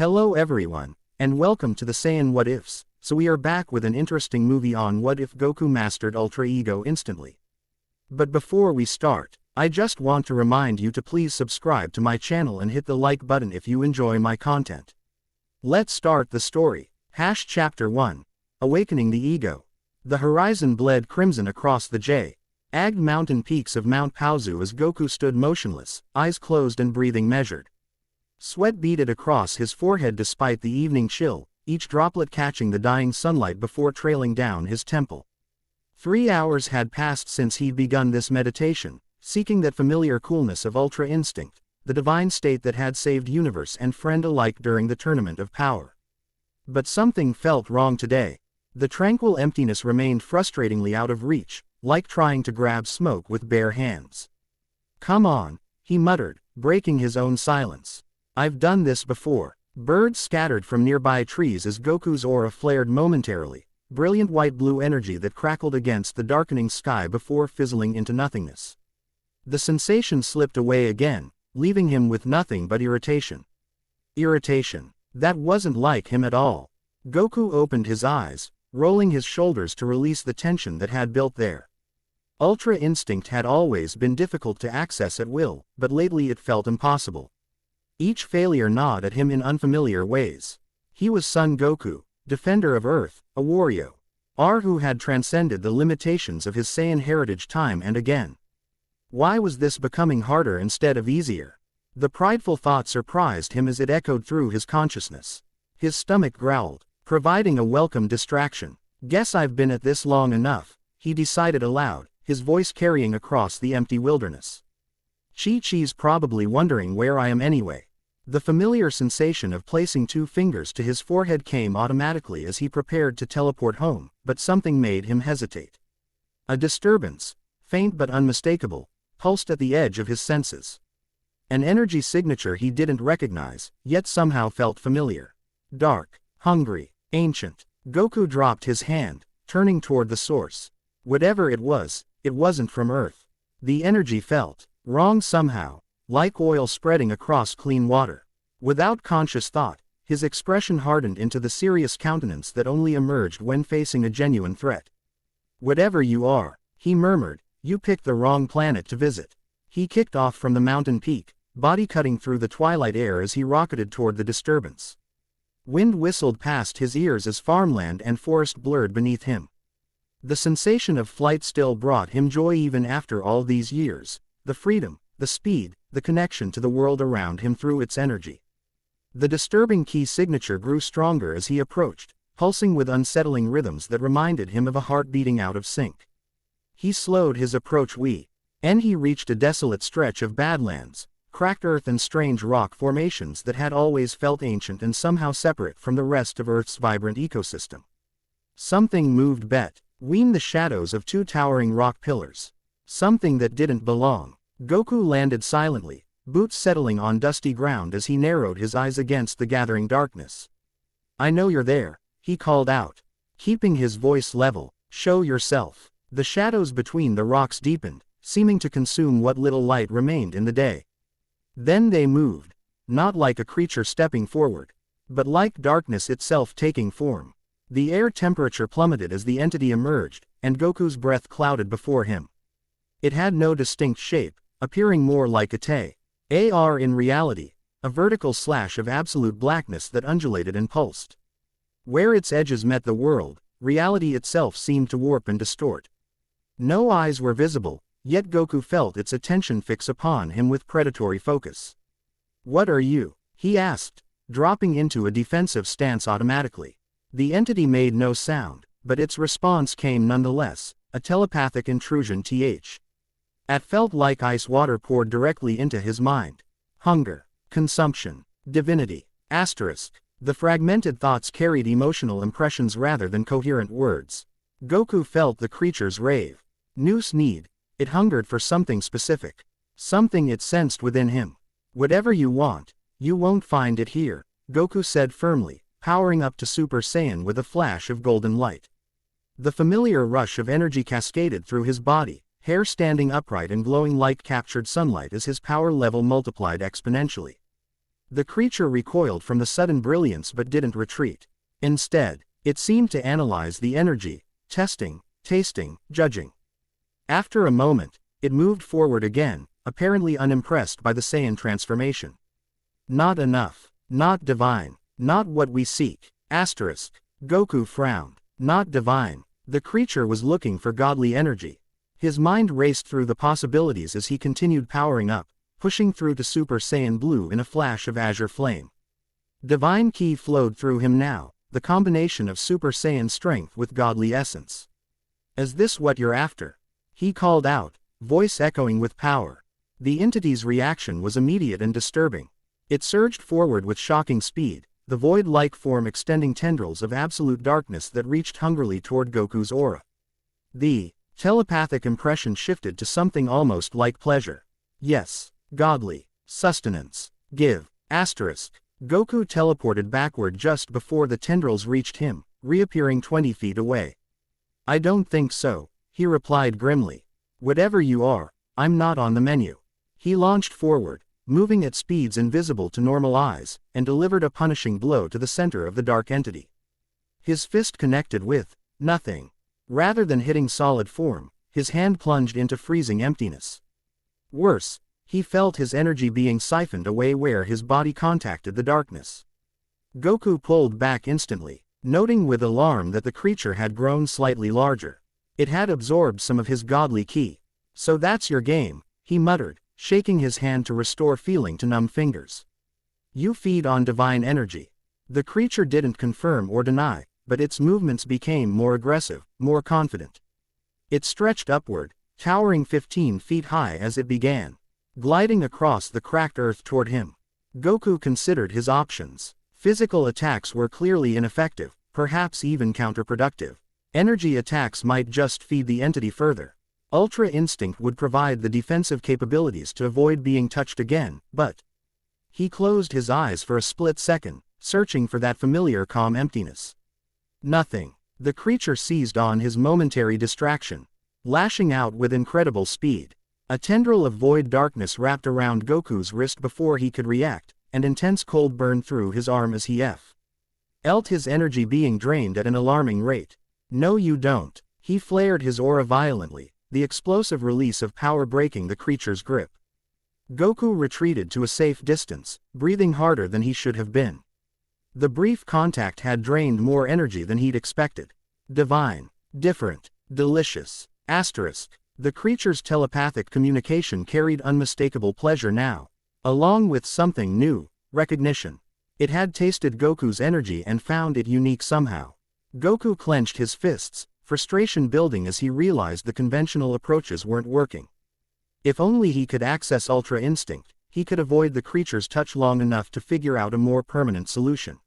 Hello everyone, and welcome to the Saiyan What Ifs. So we are back with an interesting movie on what if Goku mastered Ultra Ego instantly. But before we start, I just want to remind you to please subscribe to my channel and hit the like button if you enjoy my content. Let's start the story. Chapter 1. Awakening the Ego. The horizon bled crimson across the jagged mountain peaks of Mount Paozu as Goku stood motionless, eyes closed and breathing measured. Sweat beaded across his forehead despite the evening chill, each droplet catching the dying sunlight before trailing down his temple. 3 hours had passed since he'd begun this meditation, seeking that familiar coolness of Ultra Instinct, the divine state that had saved universe and friend alike during the Tournament of Power. But something felt wrong today. The tranquil emptiness remained frustratingly out of reach, like trying to grab smoke with bare hands. "Come on," he muttered, breaking his own silence. "I've done this before." Birds scattered from nearby trees as Goku's aura flared momentarily, brilliant white-blue energy that crackled against the darkening sky before fizzling into nothingness. The sensation slipped away again, leaving him with nothing but irritation. Irritation. That wasn't like him at all. Goku opened his eyes, rolling his shoulders to release the tension that had built there. Ultra Instinct had always been difficult to access at will, but lately it felt impossible. Each failure gnawed at him in unfamiliar ways. He was Son Goku, defender of Earth, a warrior who had transcended the limitations of his Saiyan heritage time and again. Why was this becoming harder instead of easier? The prideful thought surprised him as it echoed through his consciousness. His stomach growled, providing a welcome distraction. "Guess I've been at this long enough," he decided aloud, his voice carrying across the empty wilderness. Chi-Chi's probably wondering where I am anyway. The familiar sensation of placing 2 fingers to his forehead came automatically as he prepared to teleport home, but something made him hesitate. A disturbance, faint but unmistakable, pulsed at the edge of his senses. An energy signature he didn't recognize, yet somehow felt familiar. Dark, hungry, ancient. Goku dropped his hand, turning toward the source. Whatever it was, it wasn't from Earth. The energy felt wrong somehow, like oil spreading across clean water. Without conscious thought, his expression hardened into the serious countenance that only emerged when facing a genuine threat. "Whatever you are," he murmured, "you picked the wrong planet to visit." He kicked off from the mountain peak, body cutting through the twilight air as he rocketed toward the disturbance. Wind whistled past his ears as farmland and forest blurred beneath him. The sensation of flight still brought him joy even after all these years, the freedom, the speed, the connection to the world around him through its energy. The disturbing key signature grew stronger as he approached, pulsing with unsettling rhythms that reminded him of a heart beating out of sync. He slowed his approach and he reached a desolate stretch of badlands, cracked earth and strange rock formations that had always felt ancient and somehow separate from the rest of Earth's vibrant ecosystem. Something moved between the shadows of 2 towering rock pillars. Something that didn't belong. Goku landed silently, boots settling on dusty ground as he narrowed his eyes against the gathering darkness. "I know you're there," he called out, keeping his voice level. "Show yourself." The shadows between the rocks deepened, seeming to consume what little light remained in the day. Then they moved, not like a creature stepping forward, but like darkness itself taking form. The air temperature plummeted as the entity emerged, and Goku's breath clouded before him. It had no distinct shape, appearing more like a tear in reality, a vertical slash of absolute blackness that undulated and pulsed. Where its edges met the world, reality itself seemed to warp and distort. No eyes were visible, yet Goku felt its attention fix upon him with predatory focus. "What are you?" he asked, dropping into a defensive stance automatically. The entity made no sound, but its response came nonetheless, a telepathic intrusion. It felt like ice water poured directly into his mind. Hunger, consumption, divinity, asterisk. The fragmented thoughts carried emotional impressions rather than coherent words. Goku felt the creature's rave. Noose need. It hungered for something specific. Something it sensed within him. "Whatever you want, you won't find it here," Goku said firmly, powering up to Super Saiyan with a flash of golden light. The familiar rush of energy cascaded through his body, hair standing upright and glowing like captured sunlight as his power level multiplied exponentially. The creature recoiled from the sudden brilliance but didn't retreat. Instead, it seemed to analyze the energy, testing, tasting, judging. After a moment, it moved forward again, apparently unimpressed by the Saiyan transformation. Not enough. Not divine. Not what we seek. Asterisk. Goku frowned. Not divine. The creature was looking for godly energy. His mind raced through the possibilities as he continued powering up, pushing through to Super Saiyan Blue in a flash of azure flame. Divine Ki flowed through him now, the combination of Super Saiyan strength with godly essence. Is this what you're after? He called out, voice echoing with power. The entity's reaction was immediate and disturbing. It surged forward with shocking speed, the void-like form extending tendrils of absolute darkness that reached hungrily toward Goku's aura. The telepathic impression shifted to something almost like pleasure. Yes, godly, sustenance, give, asterisk. Goku teleported backward just before the tendrils reached him, reappearing 20 feet away. I don't think so, he replied grimly. Whatever you are, I'm not on the menu. He launched forward, moving at speeds invisible to normal eyes, and delivered a punishing blow to the center of the dark entity. His fist connected with nothing. Rather than hitting solid form, his hand plunged into freezing emptiness. Worse, he felt his energy being siphoned away where his body contacted the darkness. Goku pulled back instantly, noting with alarm that the creature had grown slightly larger. It had absorbed some of his godly ki. So that's your game, he muttered, shaking his hand to restore feeling to numb fingers. You feed on divine energy. The creature didn't confirm or deny, but its movements became more aggressive, more confident. It stretched upward, towering 15 feet high as it began, gliding across the cracked earth toward him. Goku considered his options. Physical attacks were clearly ineffective, perhaps even counterproductive. Energy attacks might just feed the entity further. Ultra Instinct would provide the defensive capabilities to avoid being touched again, but... He closed his eyes for a split second, searching for that familiar calm emptiness. Nothing. The creature seized on his momentary distraction, lashing out with incredible speed. A tendril of void darkness wrapped around Goku's wrist before he could react, and intense cold burned through his arm as he felt his energy being drained at an alarming rate. No you don't. He flared his aura violently, the explosive release of power breaking the creature's grip. Goku retreated to a safe distance, breathing harder than he should have been. The brief contact had drained more energy than he'd expected. Divine, different, delicious, asterisk. The creature's telepathic communication carried unmistakable pleasure now, along with something new, recognition. It had tasted Goku's energy and found it unique somehow. Goku clenched his fists, frustration building as he realized the conventional approaches weren't working. If only he could access Ultra Instinct, he could avoid the creature's touch long enough to figure out a more permanent solution.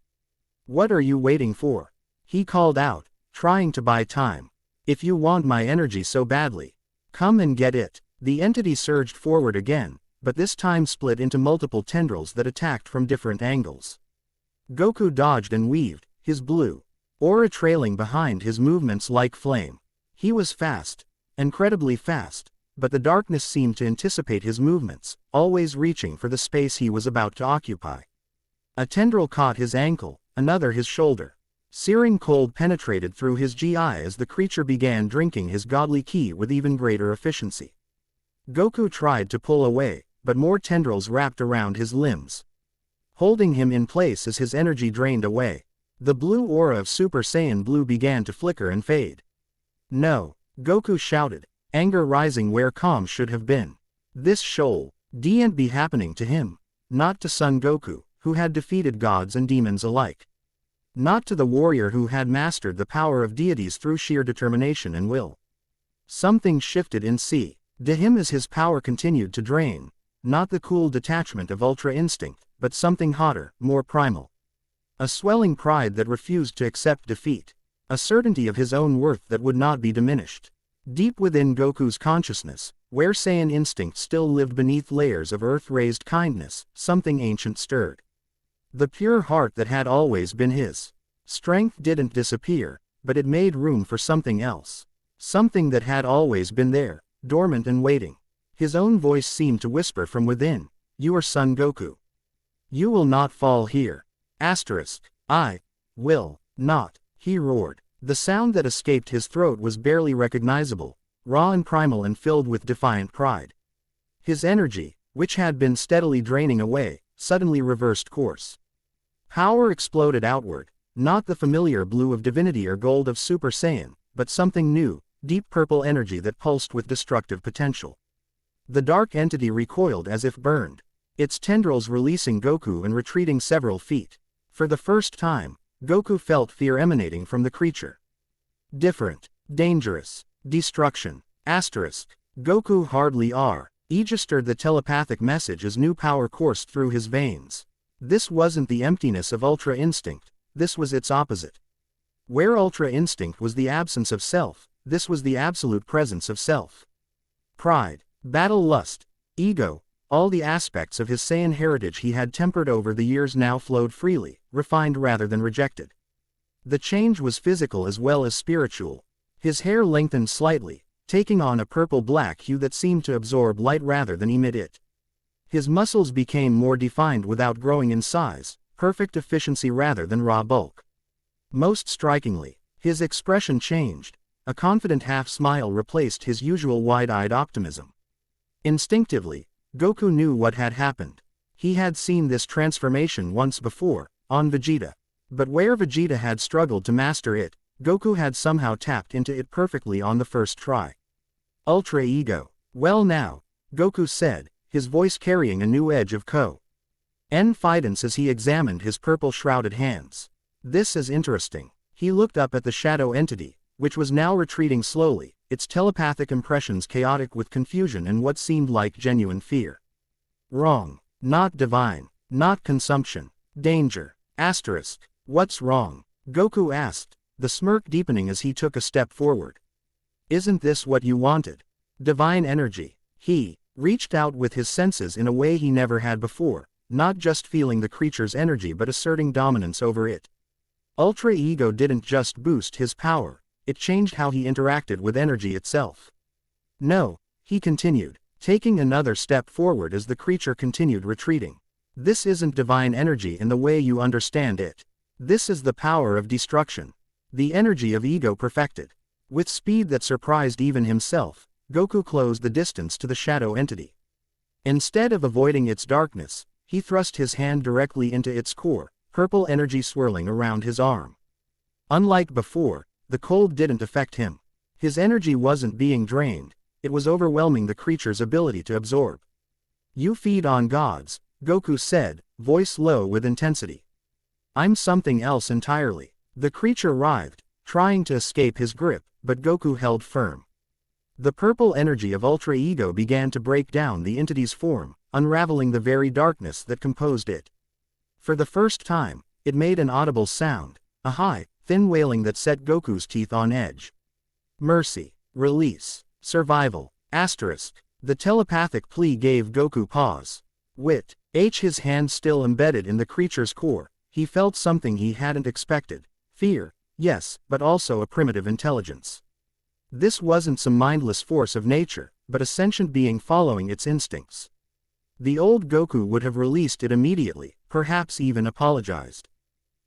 What are you waiting for? He called out, trying to buy time. If you want my energy so badly, come and get it. The entity surged forward again, but this time split into multiple tendrils that attacked from different angles. Goku dodged and weaved, his blue aura trailing behind his movements like flame. He was fast, incredibly fast, but the darkness seemed to anticipate his movements, always reaching for the space he was about to occupy. A tendril caught his ankle, another his shoulder. Searing cold penetrated through his GI as the creature began drinking his godly ki with even greater efficiency. Goku tried to pull away, but more tendrils wrapped around his limbs, holding him in place as his energy drained away. The blue aura of Super Saiyan Blue began to flicker and fade. No, Goku shouted, anger rising where calm should have been. This shouldn't be happening to him. Not to Son Goku, who had defeated gods and demons alike. Not to the warrior who had mastered the power of deities through sheer determination and will. Something shifted in to him as his power continued to drain. Not the cool detachment of Ultra Instinct, but something hotter, more primal. A swelling pride that refused to accept defeat. A certainty of his own worth that would not be diminished. Deep within Goku's consciousness, where Saiyan instinct still lived beneath layers of earth-raised kindness, something ancient stirred. The pure heart that had always been his. Strength didn't disappear, but it made room for something else. Something that had always been there, dormant and waiting. His own voice seemed to whisper from within, "You are Son Goku. You will not fall here. Asterisk. I will not, he roared. The sound that escaped his throat was barely recognizable, raw and primal and filled with defiant pride. His energy, which had been steadily draining away, suddenly reversed course. Power exploded outward, not the familiar blue of divinity or gold of Super Saiyan, but something new, deep purple energy that pulsed with destructive potential. The dark entity recoiled as if burned, its tendrils releasing Goku and retreating several feet. For the first time, Goku felt fear emanating from the creature. Different, dangerous, destruction. Asterisk. Goku hardly registered the telepathic message as new power coursed through his veins. This wasn't the emptiness of Ultra Instinct, this was its opposite. Where Ultra Instinct was the absence of self, this was the absolute presence of self. Pride, battle lust, ego, all the aspects of his Saiyan heritage he had tempered over the years now flowed freely, refined rather than rejected. The change was physical as well as spiritual. His hair lengthened slightly, taking on a purple-black hue that seemed to absorb light rather than emit it. His muscles became more defined without growing in size, perfect efficiency rather than raw bulk. Most strikingly, his expression changed. A confident half-smile replaced his usual wide-eyed optimism. Instinctively, Goku knew what had happened. He had seen this transformation once before, on Vegeta. But where Vegeta had struggled to master it, Goku had somehow tapped into it perfectly on the first try. Ultra Ego. Well now, Goku said, his voice carrying a new edge of confidence as he examined his purple-shrouded hands. This is interesting. He looked up at the shadow entity, which was now retreating slowly, its telepathic impressions chaotic with confusion and what seemed like genuine fear. Wrong. Not divine. Not consumption. Danger. Asterisk. What's wrong? Goku asked, the smirk deepening as he took a step forward. Isn't this what you wanted? Divine energy. He reached out with his senses in a way he never had before, not just feeling the creature's energy but asserting dominance over it. Ultra Ego didn't just boost his power, it changed how he interacted with energy itself. No, he continued, taking another step forward as the creature continued retreating. This isn't divine energy in the way you understand it. This is the power of destruction. The energy of ego perfected. With speed that surprised even himself, Goku closed the distance to the shadow entity. Instead of avoiding its darkness, he thrust his hand directly into its core, purple energy swirling around his arm. Unlike before, the cold didn't affect him. His energy wasn't being drained, it was overwhelming the creature's ability to absorb. You feed on gods, Goku said, voice low with intensity. I'm something else entirely. The creature writhed, trying to escape his grip, but Goku held firm. The purple energy of Ultra Ego began to break down the entity's form, unraveling the very darkness that composed it. For the first time, it made an audible sound, a high, thin wailing that set Goku's teeth on edge. Mercy, release, survival, asterisk. The telepathic plea gave Goku pause. His hand still embedded in the creature's core, he felt something he hadn't expected. Fear, yes, but also a primitive intelligence. This wasn't some mindless force of nature, but a sentient being following its instincts. The old Goku would have released it immediately, perhaps even apologized.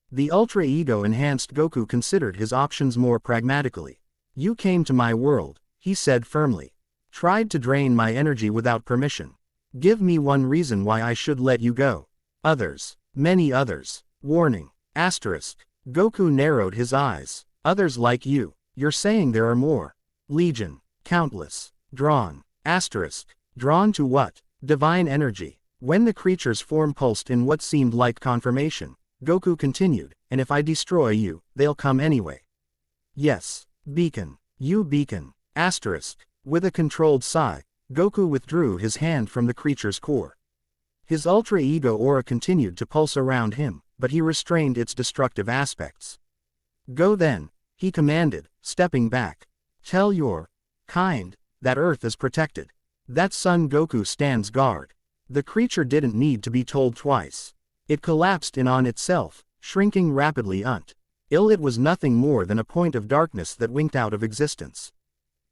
The Ultra Ego enhanced Goku considered his options more pragmatically. You came to my world, he said firmly. Tried to drain my energy without permission. Give me one reason why I should let you go. Others. Many others. Warning. Asterisk. Goku narrowed his eyes. Others like you. You're saying there are more. Legion. Countless. Drawn. Asterisk. Drawn to what? Divine energy. When the creature's form pulsed in what seemed like confirmation, Goku continued, and if I destroy you, they'll come anyway. Yes. Beacon. You beacon. Asterisk. With a controlled sigh, Goku withdrew his hand from the creature's core. His Ultra Ego aura continued to pulse around him, but he restrained its destructive aspects. Go then, he commanded, stepping back. Tell your kind that Earth is protected. That Son Goku stands guard. The creature didn't need to be told twice. It collapsed in on itself, shrinking rapidly until it was nothing more than a point of darkness that winked out of existence.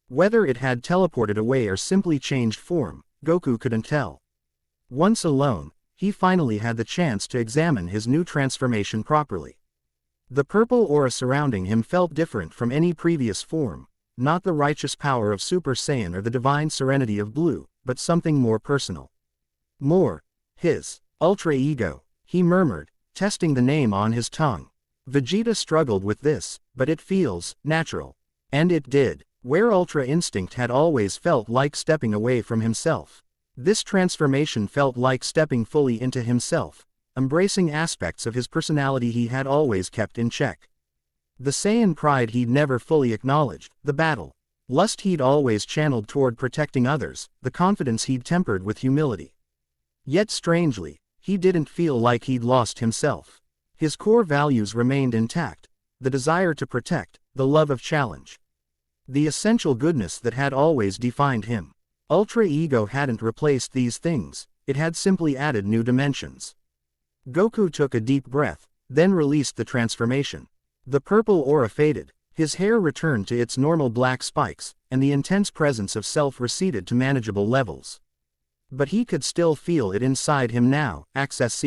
Whether it had teleported away or simply changed form, Goku couldn't tell. Once alone, he finally had the chance to examine his new transformation properly. The purple aura surrounding him felt different from any previous form, not the righteous power of Super Saiyan or the divine serenity of Blue, but something more personal. More. His Ultra Ego, he murmured, testing the name on his tongue. Vegeta struggled with this, but it feels natural. And it did. Where Ultra Instinct had always felt like stepping away from himself, this transformation felt like stepping fully into himself, embracing aspects of his personality he had always kept in check. The Saiyan pride he'd never fully acknowledged, the battle lust he'd always channeled toward protecting others, the confidence he'd tempered with humility. Yet strangely, he didn't feel like he'd lost himself. His core values remained intact, the desire to protect, the love of challenge. The essential goodness that had always defined him. Ultra Ego hadn't replaced these things, it had simply added new dimensions. Goku took a deep breath, then released the transformation. The purple aura faded, his hair returned to its normal black spikes, and the intense presence of self receded to manageable levels. But he could still feel it inside him now, access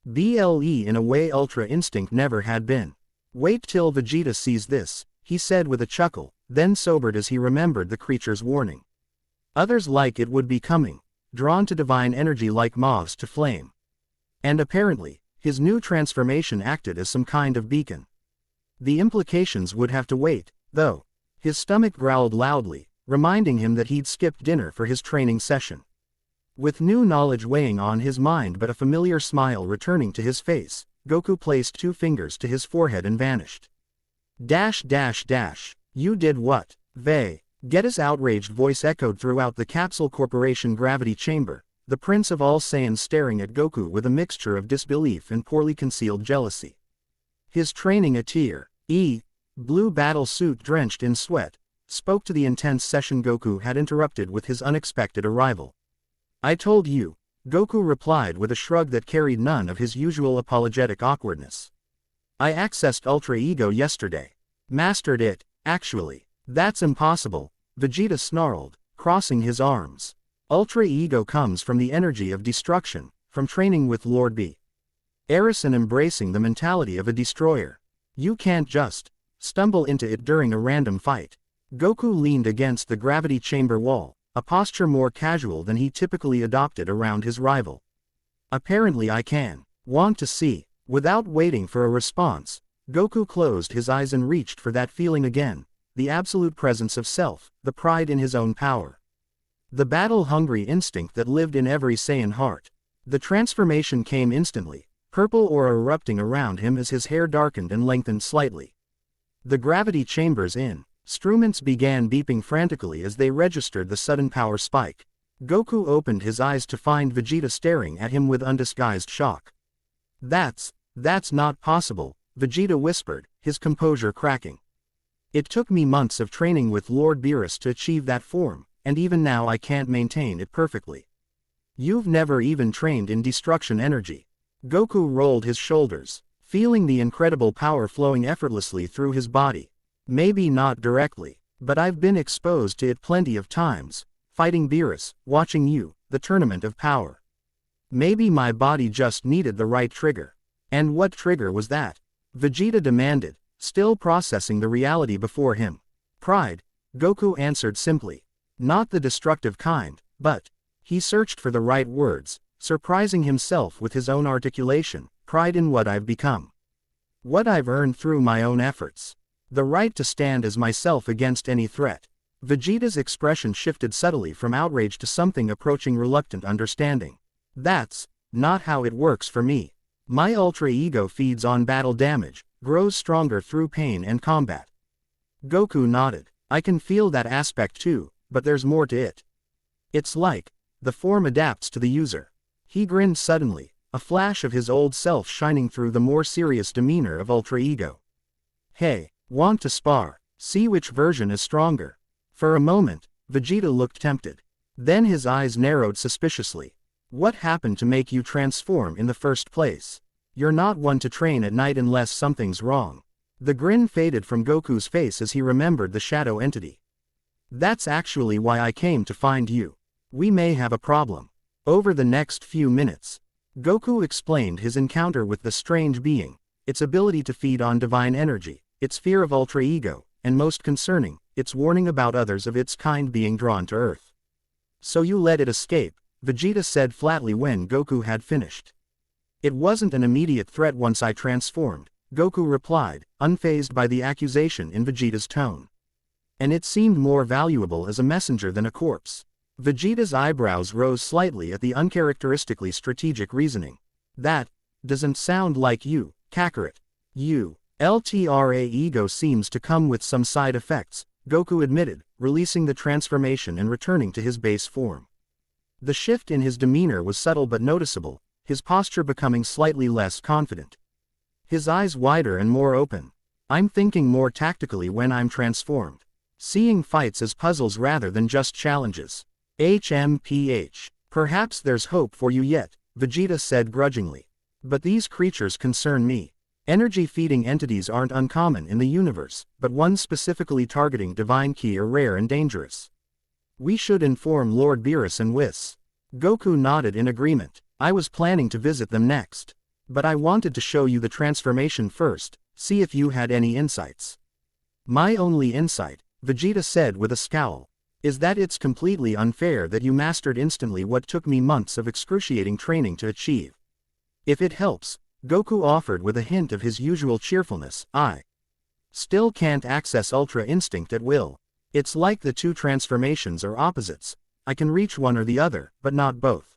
BLE in a way Ultra Instinct never had been. Wait till Vegeta sees this, he said with a chuckle, then sobered as he remembered the creature's warning. Others like it would be coming, drawn to divine energy like moths to flame. And apparently, his new transformation acted as some kind of beacon. The implications would have to wait, though. His stomach growled loudly, reminding him that he'd skipped dinner for his training session. With new knowledge weighing on his mind but a familiar smile returning to his face, Goku placed 2 fingers to his forehead and vanished. You did what? Vegeta's outraged voice echoed throughout the Capsule Corporation gravity chamber, the Prince of all Saiyans staring at Goku with a mixture of disbelief and poorly concealed jealousy. His training attire, blue battle suit drenched in sweat, spoke to the intense session Goku had interrupted with his unexpected arrival. I told you, Goku replied with a shrug that carried none of his usual apologetic awkwardness. I accessed Ultra Ego yesterday. Mastered it, actually. That's impossible, Vegeta snarled, crossing his arms. Ultra Ego comes from the energy of destruction, from training with Lord B. Eris and embracing the mentality of a destroyer. You can't just stumble into it during a random fight. Goku leaned against the gravity chamber wall, a posture more casual than he typically adopted around his rival. Apparently I can. Want to see? Without waiting for a response, Goku closed his eyes and reached for that feeling again, the absolute presence of self, the pride in his own power. The battle-hungry instinct that lived in every Saiyan heart. The transformation came instantly, purple aura erupting around him as his hair darkened and lengthened slightly. The gravity chamber's instruments began beeping frantically as they registered the sudden power spike. Goku opened his eyes to find Vegeta staring at him with undisguised shock. That's not possible, Vegeta whispered, his composure cracking. It took me months of training with Lord Beerus to achieve that form, and even now I can't maintain it perfectly. You've never even trained in destruction energy. Goku rolled his shoulders, feeling the incredible power flowing effortlessly through his body. Maybe not directly, but I've been exposed to it plenty of times, fighting Beerus, watching you, the tournament of power. Maybe my body just needed the right trigger. And what trigger was that? Vegeta demanded, still processing the reality before him. Pride, Goku answered simply. Not the destructive kind, but. He searched for the right words, surprising himself with his own articulation, pride in what I've become. What I've earned through my own efforts. The right to stand as myself against any threat. Vegeta's expression shifted subtly from outrage to something approaching reluctant understanding. That's not how it works for me. My Ultra Ego feeds on battle damage, grows stronger through pain and combat. Goku nodded. I can feel that aspect too, but there's more to it. It's like, the form adapts to the user. He grinned suddenly, a flash of his old self shining through the more serious demeanor of Ultra Ego. Hey, want to spar? See which version is stronger. For a moment, Vegeta looked tempted. Then his eyes narrowed suspiciously. What happened to make you transform in the first place? You're not one to train at night unless something's wrong. The grin faded from Goku's face as he remembered the shadow entity. That's actually why I came to find you. We may have a problem. Over the next few minutes. Goku explained his encounter with the strange being, its ability to feed on divine energy, its fear of Ultra Ego, and most concerning, its warning about others of its kind being drawn to Earth. "So you let it escape," Vegeta said flatly when Goku had finished. "It wasn't an immediate threat once I transformed," Goku replied, unfazed by the accusation in Vegeta's tone. "And it seemed more valuable as a messenger than a corpse." Vegeta's eyebrows rose slightly at the uncharacteristically strategic reasoning. "That doesn't sound like you, Kakarot. Ultra Ego seems to come with some side effects," Goku admitted, releasing the transformation and returning to his base form. The shift in his demeanor was subtle but noticeable, his posture becoming slightly less confident. His eyes wider and more open. "I'm thinking more tactically when I'm transformed. Seeing fights as puzzles rather than just challenges. HMPH. Perhaps there's hope for you yet," Vegeta said grudgingly. "But these creatures concern me. Energy-feeding entities aren't uncommon in the universe, but ones specifically targeting divine ki are rare and dangerous. We should inform Lord Beerus and Whis." Goku nodded in agreement. "I was planning to visit them next. But I wanted to show you the transformation first, see if you had any insights." "My only insight," Vegeta said with a scowl, "is that it's completely unfair that you mastered instantly what took me months of excruciating training to achieve. If it helps," Goku offered with a hint of his usual cheerfulness, "I still can't access Ultra Instinct at will. It's like the two transformations are opposites. I can reach one or the other, but not both."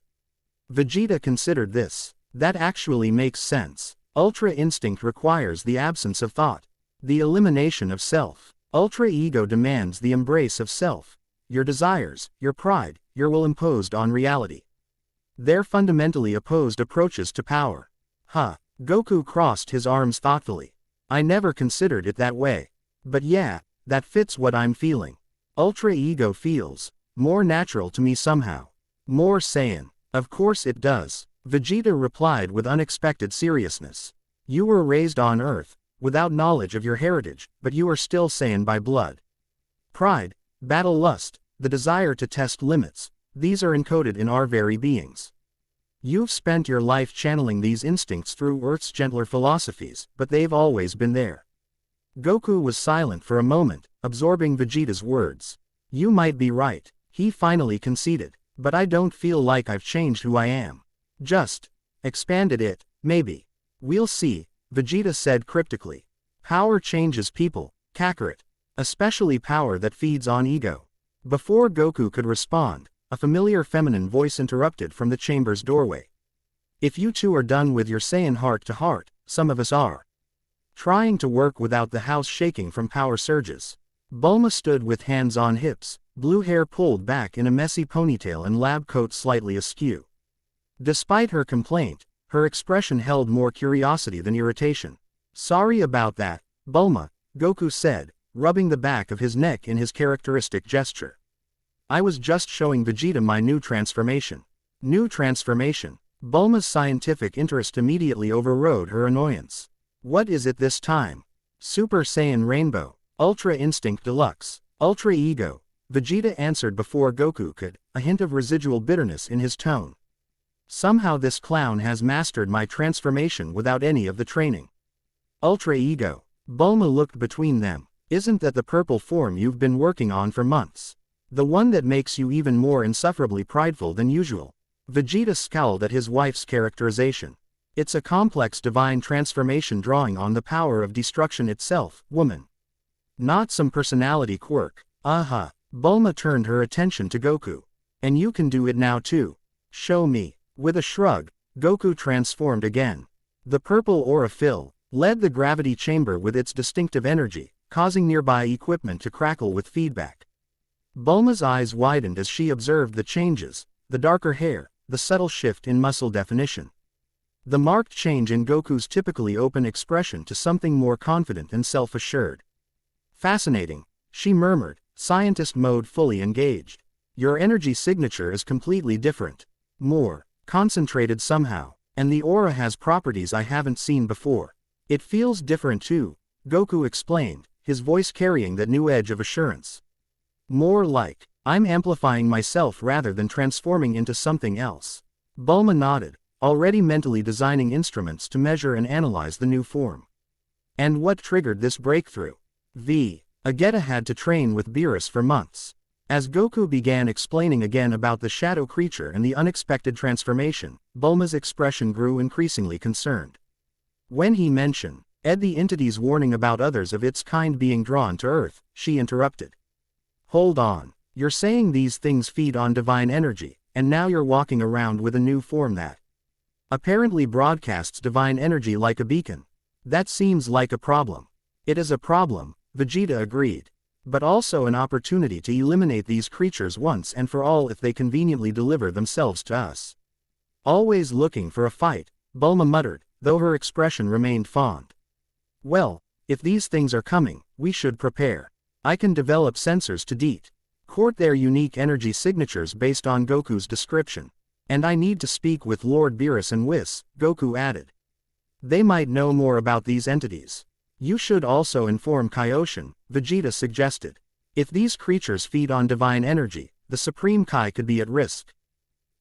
Vegeta considered this. That actually makes sense. Ultra Instinct requires the absence of thought, the elimination of self. Ultra Ego demands the embrace of self, your desires, your pride, your will imposed on reality. They're fundamentally opposed approaches to power. Goku crossed his arms thoughtfully. "I never considered it that way. But yeah, that fits what I'm feeling. Ultra Ego feels more natural to me somehow. More Saiyan." "Of course it does," Vegeta replied with unexpected seriousness. "You were raised on Earth, without knowledge of your heritage, but you are still Saiyan by blood. Pride, battle lust, the desire to test limits, these are encoded in our very beings. You've spent your life channeling these instincts through Earth's gentler philosophies, but they've always been there." Goku was silent for a moment, absorbing Vegeta's words. "You might be right," he finally conceded, "but I don't feel like I've changed who I am. Just expanded it, maybe. We'll see," Vegeta said cryptically. "Power changes people, Kakarot. Especially power that feeds on ego." Before Goku could respond, a familiar feminine voice interrupted from the chamber's doorway. "If you two are done with your Saiyan heart-to-heart, some of us are trying to work without the house shaking from power surges." Bulma stood with hands on hips, blue hair pulled back in a messy ponytail and lab coat slightly askew. Despite her complaint, her expression held more curiosity than irritation. "Sorry about that, Bulma," Goku said, rubbing the back of his neck in his characteristic gesture. "I was just showing Vegeta my new transformation." New transformation? Bulma's scientific interest immediately overrode her annoyance. "What is it this time?" "Super Saiyan Rainbow. Ultra Instinct Deluxe. Ultra Ego," Vegeta answered before Goku could, a hint of residual bitterness in his tone. "Somehow this clown has mastered my transformation without any of the training." "Ultra Ego." Bulma looked between them. "Isn't that the purple form you've been working on for months? The one that makes you even more insufferably prideful than usual?" Vegeta scowled at his wife's characterization. "It's a complex divine transformation drawing on the power of destruction itself, woman. Not some personality quirk." Bulma turned her attention to Goku. "And you can do it now too. Show me." With a shrug, Goku transformed again. The purple aura led the gravity chamber with its distinctive energy, causing nearby equipment to crackle with feedback. Bulma's eyes widened as she observed the changes, the darker hair, the subtle shift in muscle definition. The marked change in Goku's typically open expression to something more confident and self-assured. "Fascinating," she murmured, scientist mode fully engaged. "Your energy signature is completely different. More concentrated somehow, and the aura has properties I haven't seen before. It feels different too," Goku explained, his voice carrying that new edge of assurance. "More like I'm amplifying myself rather than transforming into something else." Bulma nodded. already mentally designing instruments to measure and analyze the new form. And what triggered this breakthrough? Vegeta had to train with Beerus for months. As Goku began explaining again about the shadow creature and the unexpected transformation, Bulma's expression grew increasingly concerned. When he mentioned the entity's warning about others of its kind being drawn to Earth, she interrupted. Hold on, you're saying these things feed on divine energy, and now you're walking around with a new form that apparently broadcasts divine energy like a beacon. That seems like a problem. It is a problem, Vegeta agreed. But also an opportunity to eliminate these creatures once and for all if they conveniently deliver themselves to us. Always looking for a fight, Bulma muttered, though her expression remained fond. Well, if these things are coming, we should prepare. I can develop sensors to decode their unique energy signatures based on Goku's description. And I need to speak with Lord Beerus and Whis, Goku added. They might know more about these entities. You should also inform Kaioshin, Vegeta suggested. If these creatures feed on divine energy, the Supreme Kai could be at risk.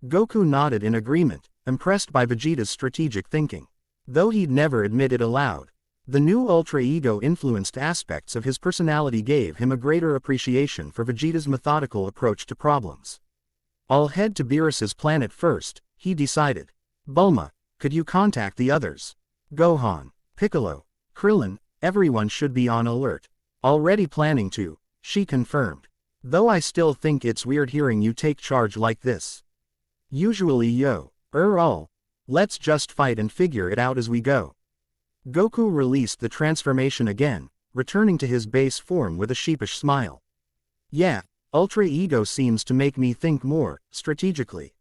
Goku nodded in agreement, impressed by Vegeta's strategic thinking. Though he'd never admit it aloud, the new Ultra Ego-influenced aspects of his personality gave him a greater appreciation for Vegeta's methodical approach to problems. I'll head to Beerus's planet first, he decided. Bulma, could you contact the others? Gohan, Piccolo, Krillin, everyone should be on alert. Already planning to, she confirmed. Though I still think it's weird hearing you take charge like this. Usually all. Let's just fight and figure it out as we go. Goku released the transformation again, returning to his base form with a sheepish smile. Yeah, Ultra Ego seems to make me think more strategically.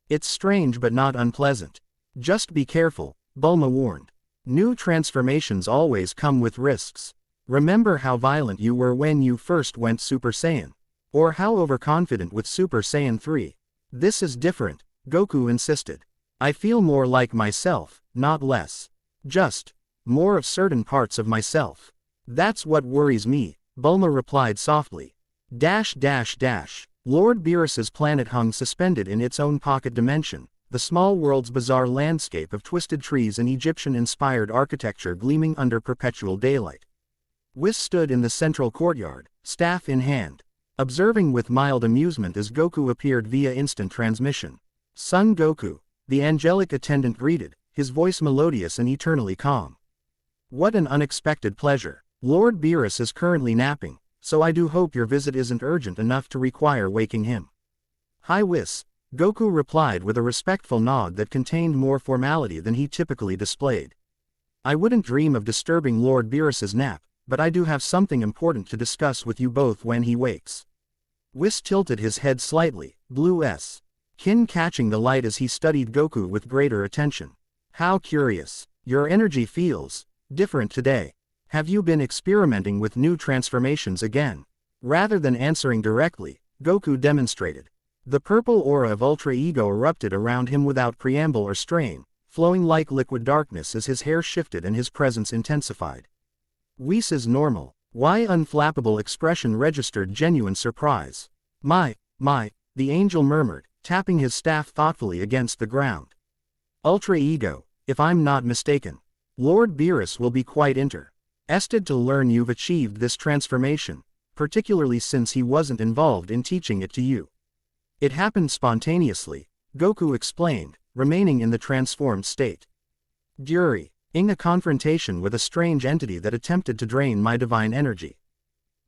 It's strange but not unpleasant. Just be careful, Bulma warned. New transformations always come with risks. Remember how violent you were when you first went Super Saiyan? Or how overconfident with Super Saiyan 3? This is different, Goku insisted. I feel more like myself, not less. Just more of certain parts of myself. That's what worries me, Bulma replied softly. Lord Beerus's planet hung suspended in its own pocket dimension, the small world's bizarre landscape of twisted trees and Egyptian-inspired architecture gleaming under perpetual daylight. Whis stood in the central courtyard, staff in hand, observing with mild amusement as Goku appeared via instant transmission. Son Goku, the angelic attendant greeted, his voice melodious and eternally calm. What an unexpected pleasure. Lord Beerus is currently napping, so I do hope your visit isn't urgent enough to require waking him. Hi Whis, Goku replied with a respectful nod that contained more formality than he typically displayed. I wouldn't dream of disturbing Lord Beerus's nap, but I do have something important to discuss with you both when he wakes. Whis tilted his head slightly, blue-s kin catching the light as he studied Goku with greater attention. How curious. Your energy feels different today. Have you been experimenting with new transformations again? Rather than answering directly, Goku demonstrated. The purple aura of Ultra Ego erupted around him without preamble or strain, flowing like liquid darkness as his hair shifted and his presence intensified. Whis is normal. Why unflappable expression registered genuine surprise. My, the angel murmured, tapping his staff thoughtfully against the ground. Ultra Ego, if I'm not mistaken. Lord Beerus will be quite interested to learn you've achieved this transformation, particularly since he wasn't involved in teaching it to you. It happened spontaneously, Goku explained, remaining in the transformed state. During a confrontation with a strange entity that attempted to drain my divine energy.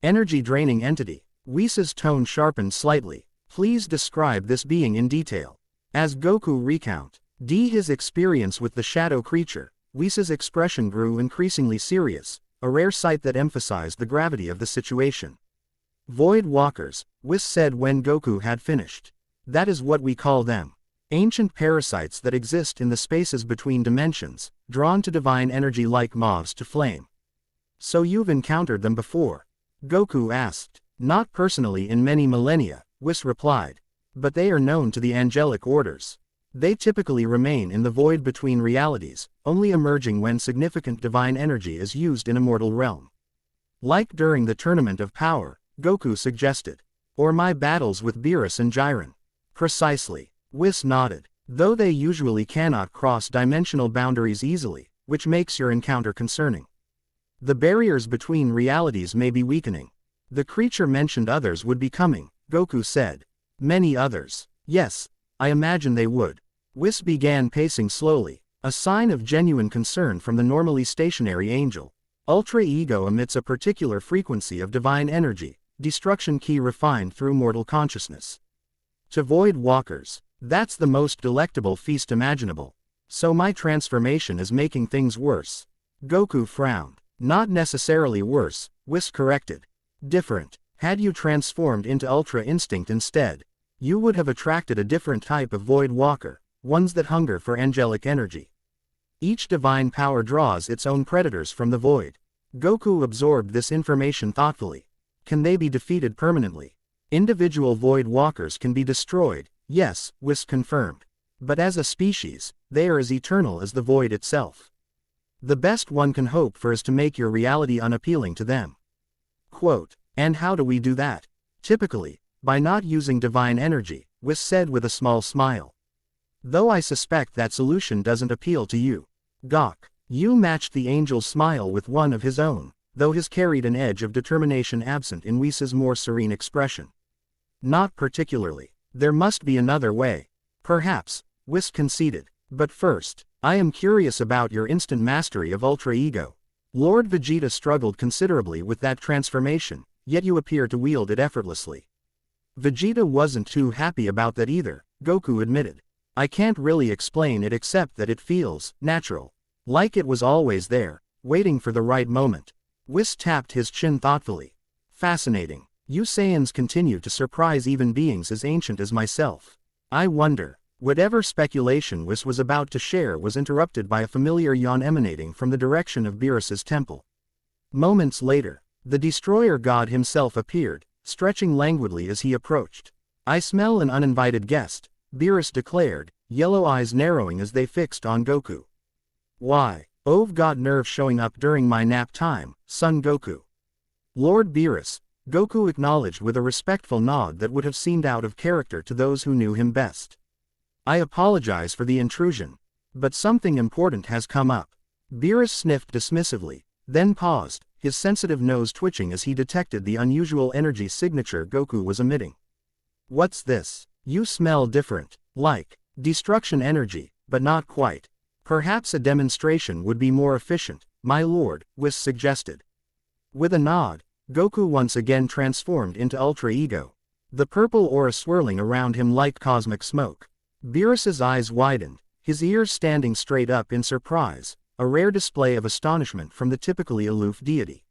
Energy-draining entity. Whis' tone sharpened slightly. Please describe this being in detail. As Goku recounted his experience with the shadow creature, Whis' expression grew increasingly serious, a rare sight that emphasized the gravity of the situation. Void Walkers, Whis said when Goku had finished. That is what we call them. Ancient parasites that exist in the spaces between dimensions, drawn to divine energy like moths to flame. So you've encountered them before? Goku asked. Not personally in many millennia, Whis replied. But they are known to the angelic orders. They typically remain in the void between realities, only emerging when significant divine energy is used in a mortal realm. Like during the Tournament of Power, Goku suggested. Or my battles with Beerus and Jiren. Precisely. Whis nodded. though they usually cannot cross dimensional boundaries easily, which makes your encounter concerning. The barriers between realities may be weakening. The creature mentioned others would be coming, Goku said. Many others. Yes, I imagine they would. Whis began pacing slowly, a sign of genuine concern from the normally stationary angel. Ultra Ego emits a particular frequency of divine energy, destruction key refined through mortal consciousness. To void walkers, that's the most delectable feast imaginable. So my transformation is making things worse. Goku frowned. Not necessarily worse, Whis corrected. Different. Had you transformed into Ultra Instinct instead, you would have attracted a different type of void walker, ones that hunger for angelic energy. Each divine power draws its own predators from the void. Goku absorbed this information thoughtfully. Can they be defeated permanently? Individual void walkers can be destroyed, yes, Whis confirmed. But as a species, they are as eternal as the void itself. The best one can hope for is to make your reality unappealing to them. Quote, and how do we do that? Typically, by not using divine energy, Whis said with a small smile. Though I suspect that solution doesn't appeal to you. Gok, you matched the angel's smile with one of his own, though his carried an edge of determination absent in Whis's more serene expression. Not particularly. There must be another way. Perhaps, Whis conceded. But first, I am curious about your instant mastery of Ultra Ego. Lord Vegeta struggled considerably with that transformation, yet you appear to wield it effortlessly. Vegeta wasn't too happy about that either, Goku admitted. I can't really explain it except that it feels natural. Like it was always there, waiting for the right moment. Whis tapped his chin thoughtfully. Fascinating. You Saiyans continue to surprise even beings as ancient as myself. I wonder. Whatever speculation Whis was about to share was interrupted by a familiar yawn emanating from the direction of Beerus's temple. Moments later, the destroyer god himself appeared, stretching languidly as he approached. I smell an uninvited guest, Beerus declared, yellow eyes narrowing as they fixed on Goku. Why, I've got nerve showing up during my nap time, son Goku. Lord Beerus, Goku acknowledged with a respectful nod that would have seemed out of character to those who knew him best. I apologize for the intrusion, but something important has come up. Beerus sniffed dismissively, then paused, his sensitive nose twitching as he detected the unusual energy signature Goku was emitting. What's this? You smell different. Like destruction energy, but not quite. Perhaps a demonstration would be more efficient, my lord, Whis suggested. With a nod, Goku once again transformed into Ultra Ego. The purple aura swirling around him like cosmic smoke. Beerus's eyes widened, his ears standing straight up in surprise, a rare display of astonishment from the typically aloof deity.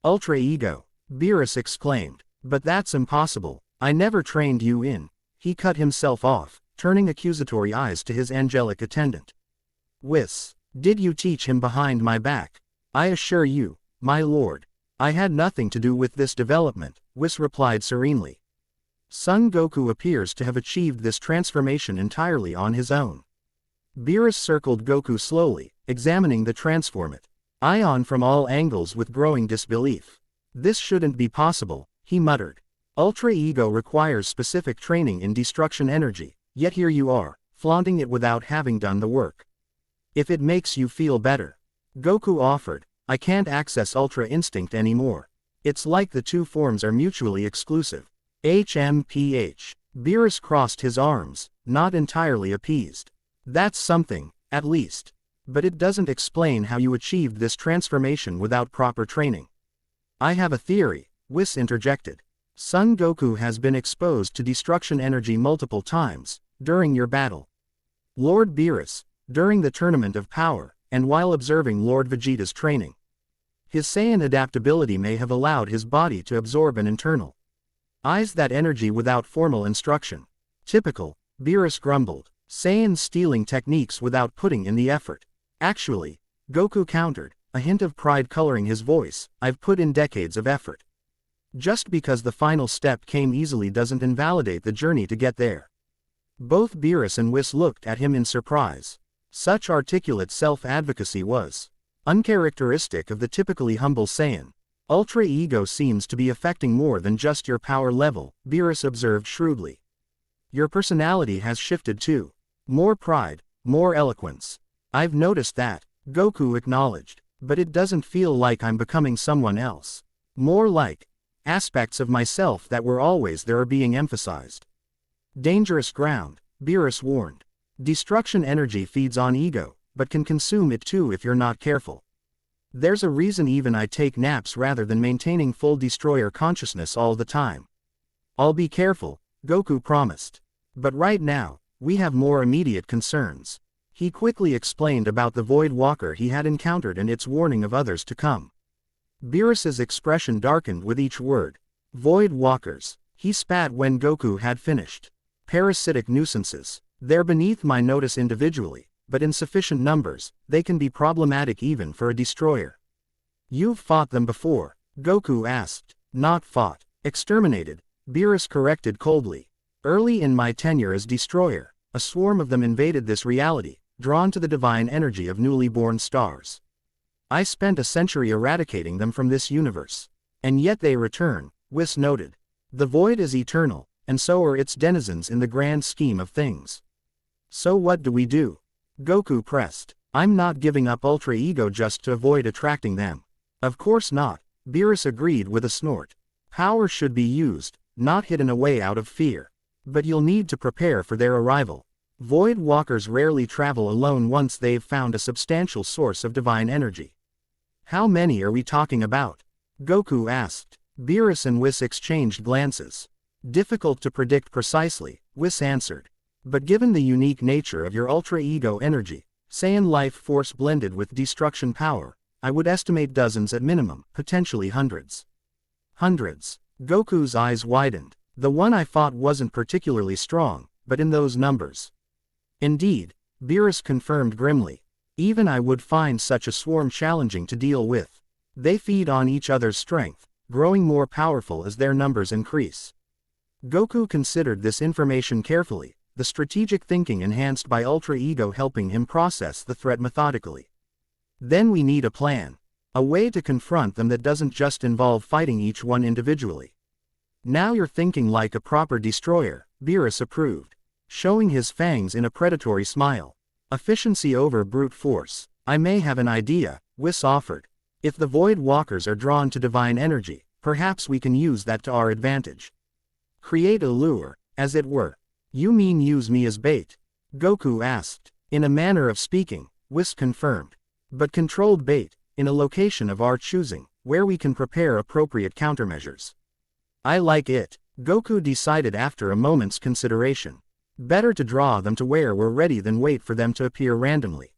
Ultra Ego, Beerus exclaimed, but that's impossible, I never trained you in. He cut himself off, turning accusatory eyes to his angelic attendant. Whis, did you teach him behind my back? I assure you, my lord, I had nothing to do with this development, Whis replied serenely. Son Goku appears to have achieved this transformation entirely on his own. Beerus circled Goku slowly, examining the transformate Ion from all angles with growing disbelief. This shouldn't be possible, he muttered. Ultra Ego requires specific training in destruction energy, yet here you are, flaunting it without having done the work. If it makes you feel better, Goku offered, I can't access Ultra Instinct anymore. It's like the two forms are mutually exclusive. HMPH. Beerus crossed his arms, not entirely appeased. That's something, at least. But it doesn't explain how you achieved this transformation without proper training. I have a theory, Whis interjected. Son Goku has been exposed to destruction energy multiple times, during your battle. Lord Beerus, during the Tournament of Power, and while observing Lord Vegeta's training. His Saiyan adaptability may have allowed his body to absorb an internal eyes that energy without formal instruction. Typical, Beerus grumbled. Saiyan stealing techniques without putting in the effort. Actually, Goku countered, a hint of pride coloring his voice, I've put in decades of effort. Just because the final step came easily doesn't invalidate the journey to get there. Both Beerus and Whis looked at him in surprise. Such articulate self-advocacy was uncharacteristic of the typically humble Saiyan. Ultra Ego seems to be affecting more than just your power level, Beerus observed shrewdly. Your personality has shifted too. More pride, more eloquence. I've noticed that, Goku acknowledged, but it doesn't feel like I'm becoming someone else. More like, aspects of myself that were always there are being emphasized. Dangerous ground, Beerus warned. Destruction energy feeds on ego, but can consume it too if you're not careful. There's a reason even I take naps rather than maintaining full destroyer consciousness all the time. I'll be careful, Goku promised. But right now, we have more immediate concerns. He quickly explained about the Void Walker he had encountered and its warning of others to come. Beerus's expression darkened with each word. Void Walkers, he spat when Goku had finished. Parasitic nuisances. They're beneath my notice individually, but in sufficient numbers, they can be problematic even for a destroyer. You've fought them before, Goku asked. Not fought, exterminated, Beerus corrected coldly. Early in my tenure as destroyer, a swarm of them invaded this reality, drawn to the divine energy of newly born stars. I spent a century eradicating them from this universe. And yet they return, Whis noted. The void is eternal, and so are its denizens in the grand scheme of things. So what do we do? Goku pressed. I'm not giving up Ultra Ego just to avoid attracting them. Of course not, Beerus agreed with a snort. Power should be used, not hidden away out of fear. But you'll need to prepare for their arrival. Void Walkers rarely travel alone once they've found a substantial source of divine energy. How many are we talking about? Goku asked. Beerus and Whis exchanged glances. Difficult to predict precisely, Whis answered. But given the unique nature of your Ultra Ego energy, Saiyan life force blended with destruction power, I would estimate dozens at minimum, potentially hundreds. Hundreds. Goku's eyes widened. The one I fought wasn't particularly strong, but in those numbers. Indeed, Beerus confirmed grimly. Even I would find such a swarm challenging to deal with. They feed on each other's strength, growing more powerful as their numbers increase. Goku considered this information carefully, the strategic thinking enhanced by Ultra Ego helping him process the threat methodically. Then we need a plan. A way to confront them that doesn't just involve fighting each one individually. Now you're thinking like a proper destroyer, Beerus approved, showing his fangs in a predatory smile. Efficiency over brute force. I may have an idea, Whis offered. If the Void Walkers are drawn to divine energy, perhaps we can use that to our advantage. Create a lure, as it were. You mean use me as bait? Goku asked. In a manner of speaking, Whis confirmed. But controlled bait, in a location of our choosing, where we can prepare appropriate countermeasures. I like it, Goku decided after a moment's consideration. Better to draw them to where we're ready than wait for them to appear randomly.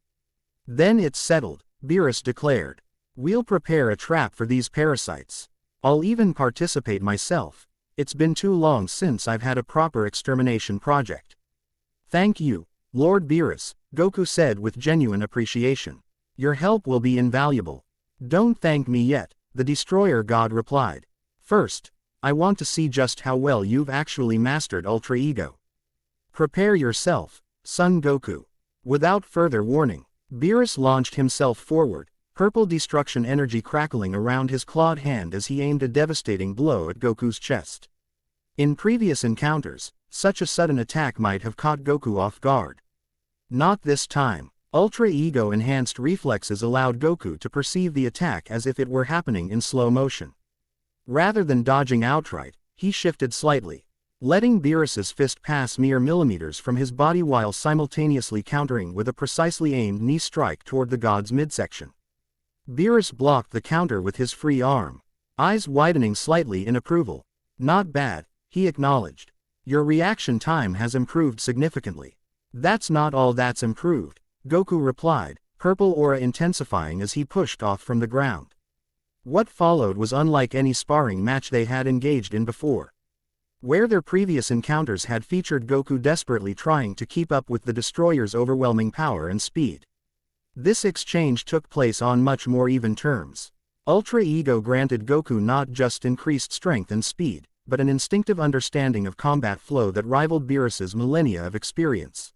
Then it's settled, Beerus declared. We'll prepare a trap for these parasites. I'll even participate myself. It's been too long since I've had a proper extermination project. Thank you, Lord Beerus, Goku said with genuine appreciation. Your help will be invaluable. Don't thank me yet, the destroyer god replied. First, I want to see just how well you've actually mastered Ultra Ego. Prepare yourself, Son Goku. Without further warning, Beerus launched himself forward, purple destruction energy crackling around his clawed hand as he aimed a devastating blow at Goku's chest. In previous encounters, such a sudden attack might have caught Goku off guard. Not this time. Ultra Ego enhanced reflexes allowed Goku to perceive the attack as if it were happening in slow motion. Rather than dodging outright, he shifted slightly, letting Beerus's fist pass mere millimeters from his body while simultaneously countering with a precisely aimed knee strike toward the god's midsection. Beerus blocked the counter with his free arm, eyes widening slightly in approval. Not bad, he acknowledged. Your reaction time has improved significantly. That's not all that's improved, Goku replied, purple aura intensifying as he pushed off from the ground. What followed was unlike any sparring match they had engaged in before. Where their previous encounters had featured Goku desperately trying to keep up with the destroyer's overwhelming power and speed. This exchange took place on much more even terms. Ultra Ego granted Goku not just increased strength and speed, but an instinctive understanding of combat flow that rivaled Beerus's millennia of experience.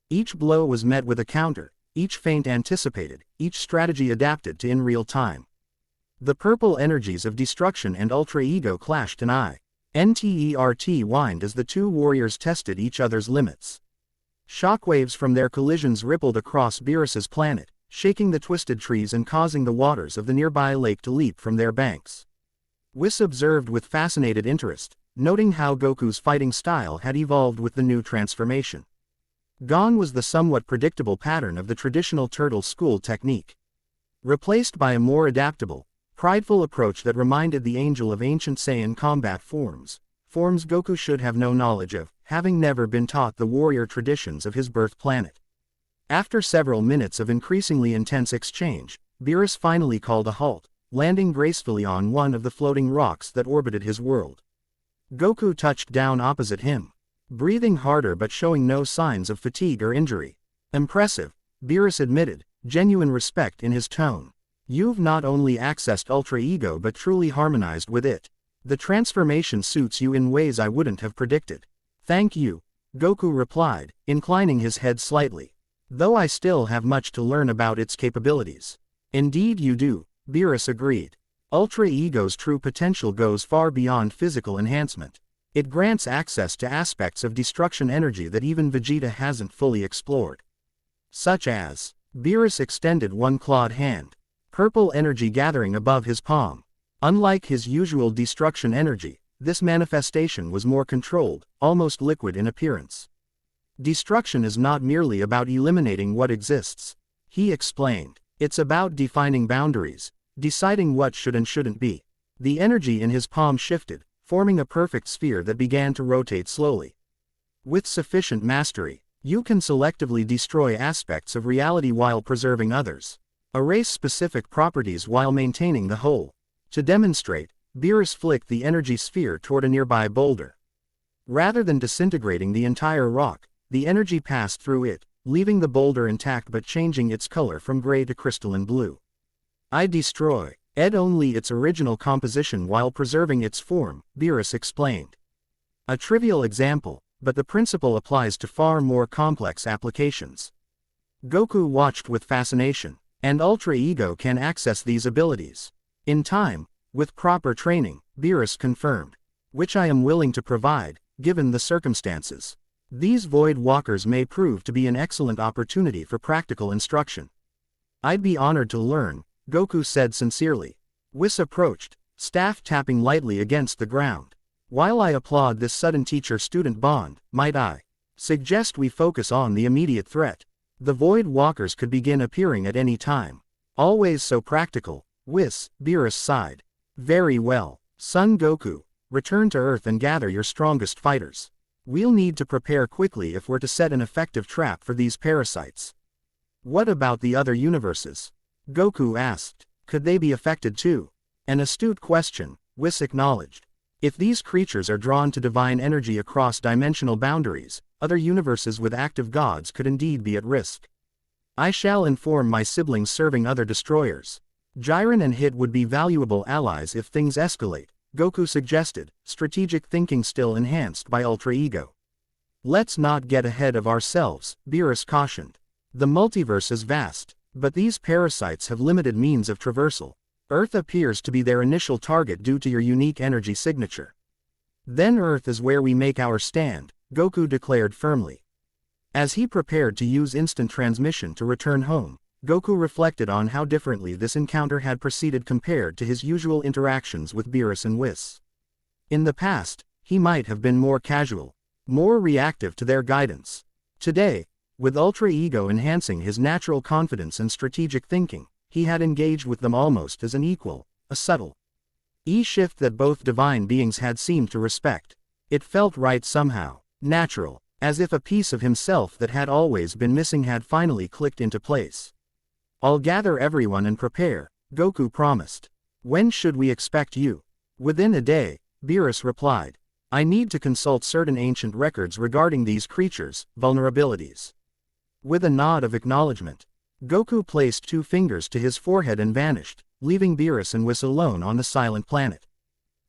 Each blow was met with a counter, each feint anticipated, each strategy adapted to in real time. The purple energies of destruction and Ultra Ego clashed NTERT whined as the two warriors tested each other's limits. Shockwaves from their collisions rippled across Beerus's planet, shaking the twisted trees and causing the waters of the nearby lake to leap from their banks. Whis observed with fascinated interest, noting how Goku's fighting style had evolved with the new transformation. Gone was the somewhat predictable pattern of the traditional turtle school technique. Replaced by a more adaptable, prideful approach that reminded the angel of ancient Saiyan combat forms Goku should have no knowledge of, having never been taught the warrior traditions of his birth planet. After several minutes of increasingly intense exchange, Beerus finally called a halt, landing gracefully on one of the floating rocks that orbited his world. Goku touched down opposite him, breathing harder but showing no signs of fatigue or injury. Impressive, Beerus admitted, genuine respect in his tone. You've not only accessed Ultra Ego but truly harmonized with it. The transformation suits you in ways I wouldn't have predicted. Thank you, Goku replied, inclining his head slightly. Though I still have much to learn about its capabilities. Indeed you do, Beerus agreed. Ultra Ego's true potential goes far beyond physical enhancement. It grants access to aspects of destruction energy that even Vegeta hasn't fully explored. Such as, Beerus extended one clawed hand, purple energy gathering above his palm. Unlike his usual destruction energy, this manifestation was more controlled, almost liquid in appearance. Destruction is not merely about eliminating what exists, he explained. It's about defining boundaries, deciding what should and shouldn't be. The energy in his palm shifted, forming a perfect sphere that began to rotate slowly. With sufficient mastery, you can selectively destroy aspects of reality while preserving others. Erase specific properties while maintaining the whole. To demonstrate, Beerus flicked the energy sphere toward a nearby boulder. Rather than disintegrating the entire rock, the energy passed through it, leaving the boulder intact but changing its color from gray to crystalline blue. I destroy only its original composition while preserving its form, Beerus explained. A trivial example, but the principle applies to far more complex applications. Goku watched with fascination, and Ultra Ego can access these abilities. In time, with proper training, Beerus confirmed. Which I am willing to provide, given the circumstances. These Void Walkers may prove to be an excellent opportunity for practical instruction. I'd be honored to learn, Goku said sincerely. Whis approached, staff tapping lightly against the ground. While I applaud this sudden teacher-student bond, might I suggest we focus on the immediate threat. The Void Walkers could begin appearing at any time. Always so practical, Beerus sighed. Very well, Son Goku, return to Earth and gather your strongest fighters. We'll need to prepare quickly if we're to set an effective trap for these parasites. What about the other universes? Goku asked. Could they be affected too? An astute question, Whis acknowledged. If these creatures are drawn to divine energy across dimensional boundaries, other universes with active gods could indeed be at risk. I shall inform my siblings serving other destroyers. Jiren and Hit would be valuable allies if things escalate, Goku suggested, strategic thinking still enhanced by Ultra Ego. Let's not get ahead of ourselves, Beerus cautioned. The multiverse is vast, but these parasites have limited means of traversal. Earth appears to be their initial target due to your unique energy signature. Then Earth is where we make our stand, Goku declared firmly. As he prepared to use instant transmission to return home, Goku reflected on how differently this encounter had proceeded compared to his usual interactions with Beerus and Whis. In the past, he might have been more casual, more reactive to their guidance. Today, with Ultra Ego enhancing his natural confidence and strategic thinking, he had engaged with them almost as an equal, a subtle shift that both divine beings had seemed to respect. It felt right somehow, natural, as if a piece of himself that had always been missing had finally clicked into place. I'll gather everyone and prepare, Goku promised. When should we expect you? Within a day, Beerus replied. I need to consult certain ancient records regarding these creatures' vulnerabilities. With a nod of acknowledgement, Goku placed 2 fingers to his forehead and vanished, leaving Beerus and Whis alone on the silent planet.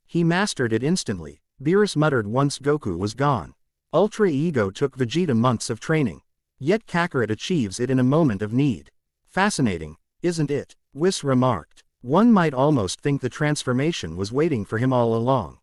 He mastered it instantly, Beerus muttered once Goku was gone. Ultra Ego took Vegeta months of training. Yet Kakarot achieves it in a moment of need. Fascinating, isn't it? Whis remarked. One might almost think the transformation was waiting for him all along.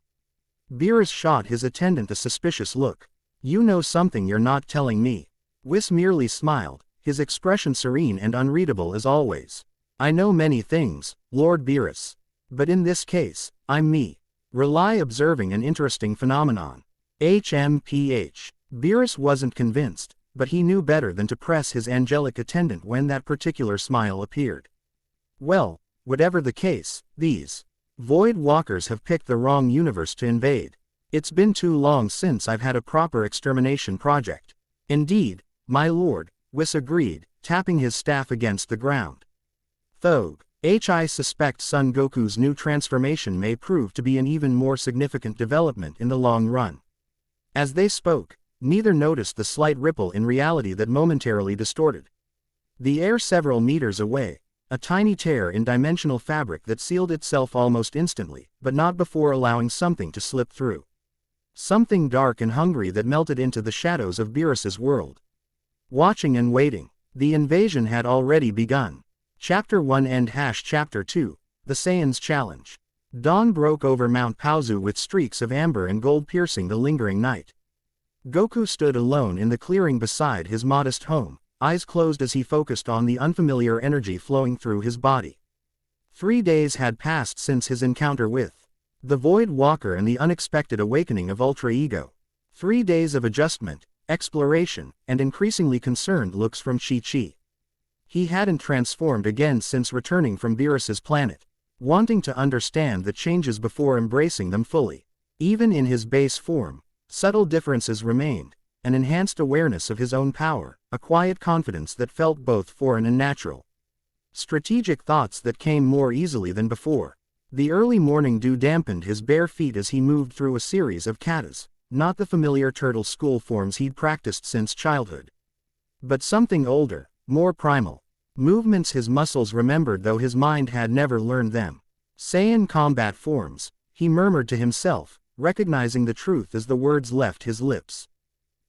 Beerus shot his attendant a suspicious look. You know something you're not telling me. Whis merely smiled, his expression serene and unreadable as always. I know many things, Lord Beerus. But in this case, I'm me. Rely observing an interesting phenomenon. HMPH. Beerus wasn't convinced, but he knew better than to press his angelic attendant when that particular smile appeared. Well, whatever the case, these Void Walkers have picked the wrong universe to invade. It's been too long since I've had a proper extermination project. Indeed, my lord, Whis agreed, tapping his staff against the ground. Thog. I suspect Son Goku's new transformation may prove to be an even more significant development in the long run. As they spoke, neither noticed the slight ripple in reality that momentarily distorted the air several meters away, a tiny tear in dimensional fabric that sealed itself almost instantly, but not before allowing something to slip through. Something dark and hungry that melted into the shadows of Beerus's world. Watching and waiting, the invasion had already begun. Chapter 1 End Chapter 2, The Saiyans Challenge. Dawn broke over Mount Paozu with streaks of amber and gold piercing the lingering night. Goku stood alone in the clearing beside his modest home, eyes closed as he focused on the unfamiliar energy flowing through his body. 3 days had passed since his encounter with the Void Walker and the unexpected awakening of Ultra Ego. 3 days of adjustment, exploration, and increasingly concerned looks from Chi-Chi. He hadn't transformed again since returning from Beerus's planet, wanting to understand the changes before embracing them fully. Even in his base form, subtle differences remained, an enhanced awareness of his own power, a quiet confidence that felt both foreign and natural. Strategic thoughts that came more easily than before. The early morning dew dampened his bare feet as he moved through a series of katas, not the familiar turtle school forms he'd practiced since childhood, but something older, more primal. Movements his muscles remembered though his mind had never learned them. Saiyan combat forms, he murmured to himself, recognizing the truth as the words left his lips.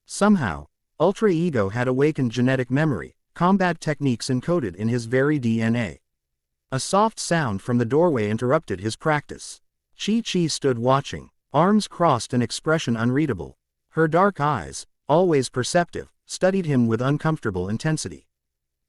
Somehow, Ultra Ego had awakened genetic memory, combat techniques encoded in his very DNA. A soft sound from the doorway interrupted his practice. Chi-Chi stood watching, arms crossed, an expression unreadable. Her dark eyes, always perceptive, studied him with uncomfortable intensity.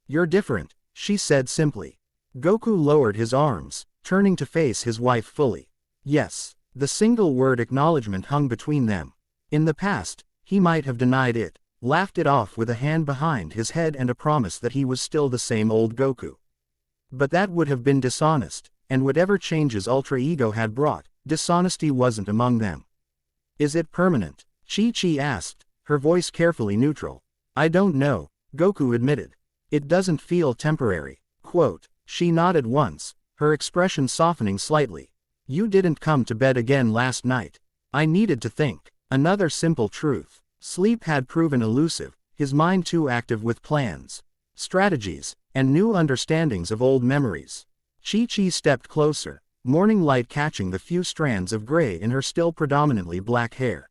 You're different, she said simply. Goku lowered his arms, turning to face his wife fully. Yes, the single word acknowledgement hung between them. In the past, he might have denied it, laughed it off with a hand behind his head and a promise that he was still the same old Goku. But that would have been dishonest, and whatever changes Ultra Ego had brought, dishonesty wasn't among them. Is it permanent? Chi-Chi asked, her voice carefully neutral. I don't know, Goku admitted. It doesn't feel temporary. Quote. She nodded once, her expression softening slightly. You didn't come to bed again last night. I needed to think. Another simple truth. Sleep had proven elusive, his mind too active with plans, strategies, and new understandings of old memories. Chi-Chi stepped closer, morning light catching the few strands of gray in her still predominantly black hair.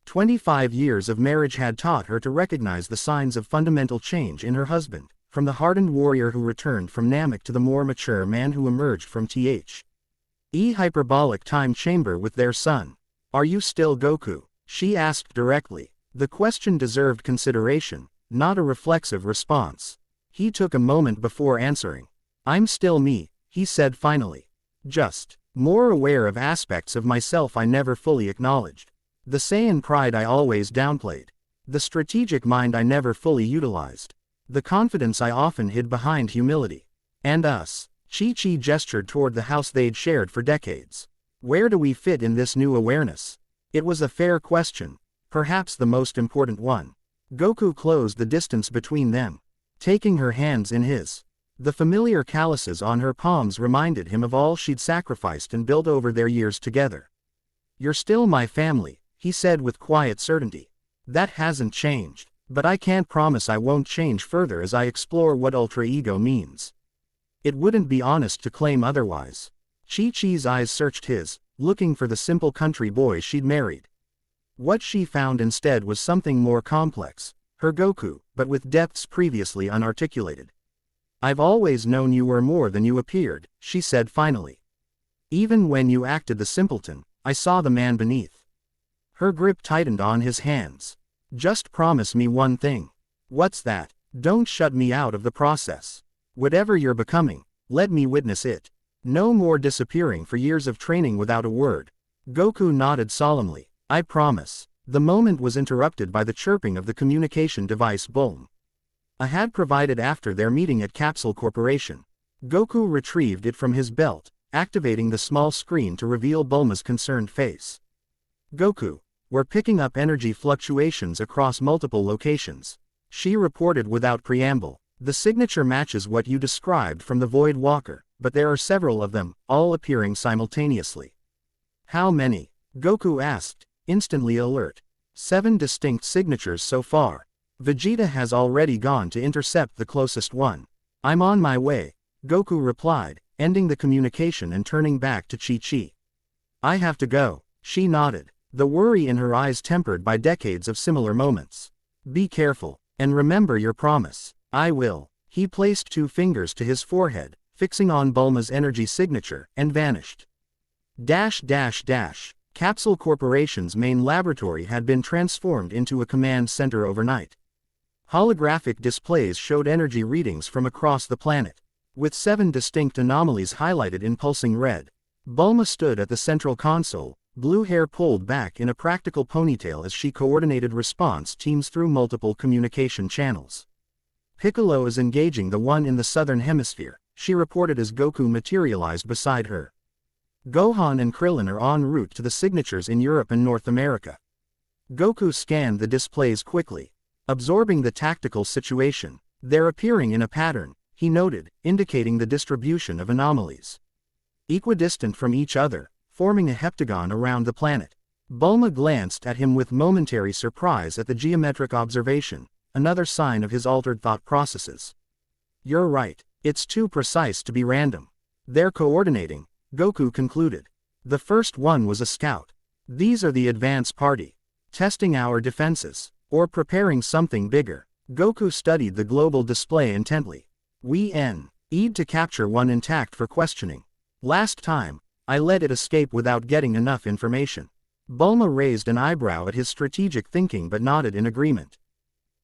25 years of marriage had taught her to recognize the signs of fundamental change in her husband, from the hardened warrior who returned from Namek to the more mature man who emerged from the hyperbolic time chamber with their son. Are you still Goku? She asked directly. The question deserved consideration, not a reflexive response. He took a moment before answering. I'm still me, he said finally. Just more aware of aspects of myself I never fully acknowledged. The Saiyan pride I always downplayed. The strategic mind I never fully utilized. The confidence I often hid behind humility. And us. Chi-Chi gestured toward the house they'd shared for decades. Where do we fit in this new awareness? It was a fair question, perhaps the most important one. Goku closed the distance between them, taking her hands in his. The familiar calluses on her palms reminded him of all she'd sacrificed and built over their years together. You're still my family, he said with quiet certainty. That hasn't changed, but I can't promise I won't change further as I explore what Ultra Ego means. It wouldn't be honest to claim otherwise. Chi-Chi's eyes searched his, looking for the simple country boy she'd married. What she found instead was something more complex, her Goku, but with depths previously unarticulated. I've always known you were more than you appeared, she said finally. Even when you acted the simpleton, I saw the man beneath. Her grip tightened on his hands. Just promise me one thing. What's that? Don't shut me out of the process. Whatever you're becoming, let me witness it. No more disappearing for years of training without a word. Goku nodded solemnly. I promise. The moment was interrupted by the chirping of the communication device Bulma had provided after their meeting at Capsule Corporation. Goku retrieved it from his belt, activating the small screen to reveal Bulma's concerned face. Goku, we're picking up energy fluctuations across multiple locations. She reported without preamble. The signature matches what you described from the Void Walker, but there are several of them, all appearing simultaneously. How many? Goku asked, instantly alert. 7 distinct signatures so far. Vegeta has already gone to intercept the closest one. I'm on my way, Goku replied, ending the communication and turning back to Chi-Chi. I have to go, she nodded, the worry in her eyes tempered by decades of similar moments. Be careful, and remember your promise. I will. He placed 2 fingers to his forehead, fixing on Bulma's energy signature, and vanished. Capsule Corporation's main laboratory had been transformed into a command center overnight. Holographic displays showed energy readings from across the planet, with 7 distinct anomalies highlighted in pulsing red. Bulma stood at the central console, blue hair pulled back in a practical ponytail as she coordinated response teams through multiple communication channels. Piccolo is engaging the one in the southern hemisphere, she reported as Goku materialized beside her. Gohan and Krillin are en route to the signatures in Europe and North America. Goku scanned the displays quickly, absorbing the tactical situation. They're appearing in a pattern, he noted, indicating the distribution of anomalies. Equidistant from each other, forming a heptagon around the planet. Bulma glanced at him with momentary surprise at the geometric observation, another sign of his altered thought processes. You're right, it's too precise to be random. They're coordinating, Goku concluded. The first one was a scout. These are the advance party. Testing our defenses, or preparing something bigger. Goku studied the global display intently. We need to capture one intact for questioning. Last time, I let it escape without getting enough information. Bulma raised an eyebrow at his strategic thinking but nodded in agreement.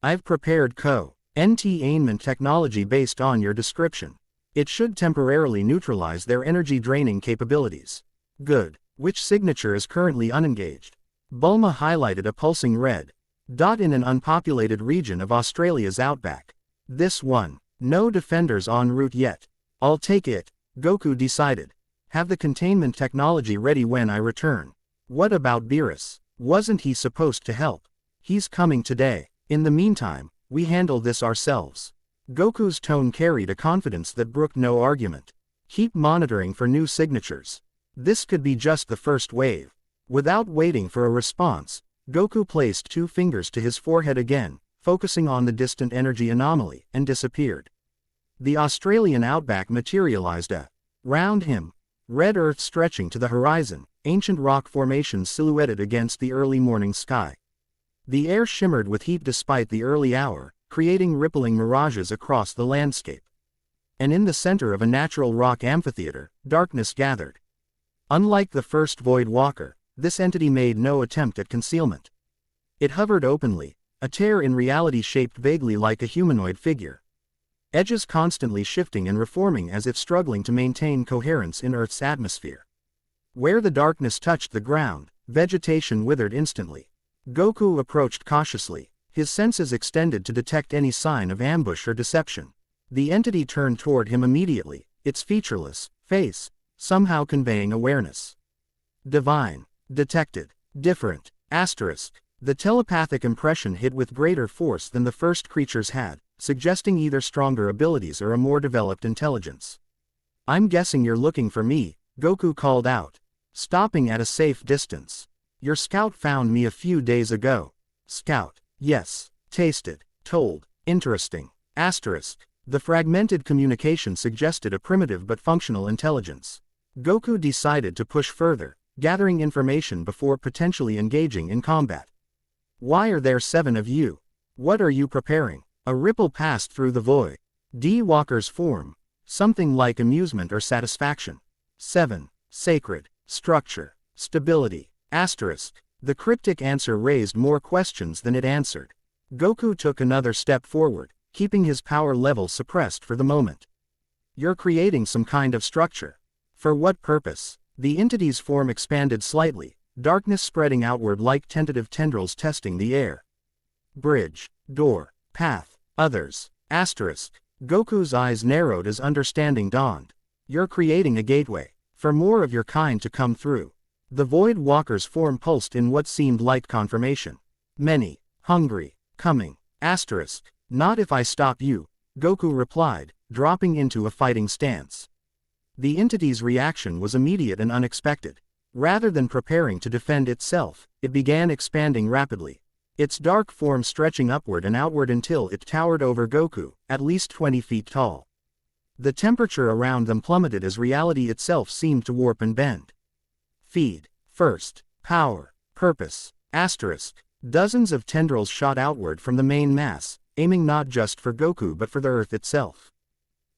I've prepared containment technology based on your description. It should temporarily neutralize their energy draining capabilities. Good. Which signature is currently unengaged? Bulma highlighted a pulsing red dot in an unpopulated region of Australia's outback. This one. No defenders en route yet. I'll take it, Goku decided. Have the containment technology ready when I return. What about Beerus? Wasn't he supposed to help? He's coming today. In the meantime, we handle this ourselves. Goku's tone carried a confidence that brooked no argument. Keep monitoring for new signatures. This could be just the first wave. Without waiting for a response, Goku placed 2 fingers to his forehead again, focusing on the distant energy anomaly, and disappeared. The Australian outback materialized around him. Red earth stretching to the horizon, ancient rock formations silhouetted against the early morning sky. The air shimmered with heat despite the early hour, creating rippling mirages across the landscape. And in the center of a natural rock amphitheater, darkness gathered. Unlike the first Void Walker, this entity made no attempt at concealment. It hovered openly, a tear in reality shaped vaguely like a humanoid figure. Edges constantly shifting and reforming as if struggling to maintain coherence in Earth's atmosphere. Where the darkness touched the ground, vegetation withered instantly. Goku approached cautiously, his senses extended to detect any sign of ambush or deception. The entity turned toward him immediately, its featureless face somehow conveying awareness. Divine. Detected. Different. Asterisk. The telepathic impression hit with greater force than the first creatures had, suggesting either stronger abilities or a more developed intelligence. I'm guessing you're looking for me, Goku called out, stopping at a safe distance. Your scout found me a few days ago. Scout. Yes. Tasted. Told. Interesting. Asterisk. The fragmented communication suggested a primitive but functional intelligence. Goku decided to push further, gathering information before potentially engaging in combat. Why are there 7 of you? What are you preparing? A ripple passed through the void. Walker's form. Something like amusement or satisfaction. 7. Sacred. Structure. Stability. Asterisk. The cryptic answer raised more questions than it answered. Goku took another step forward, keeping his power level suppressed for the moment. You're creating some kind of structure. For what purpose? The entity's form expanded slightly, darkness spreading outward like tentative tendrils testing the air. Bridge, door, path, others, asterisk. Goku's eyes narrowed as understanding dawned. You're creating a gateway, for more of your kind to come through. The Void Walker's form pulsed in what seemed like confirmation. Many, hungry, coming, asterisk. Not if I stop you, Goku replied, dropping into a fighting stance. The entity's reaction was immediate and unexpected. Rather than preparing to defend itself, it began expanding rapidly. Its dark form stretching upward and outward until it towered over Goku, at least 20 feet tall. The temperature around them plummeted as reality itself seemed to warp and bend. Feed, first, power, purpose, asterisk. Dozens of tendrils shot outward from the main mass, aiming not just for Goku but for the Earth itself.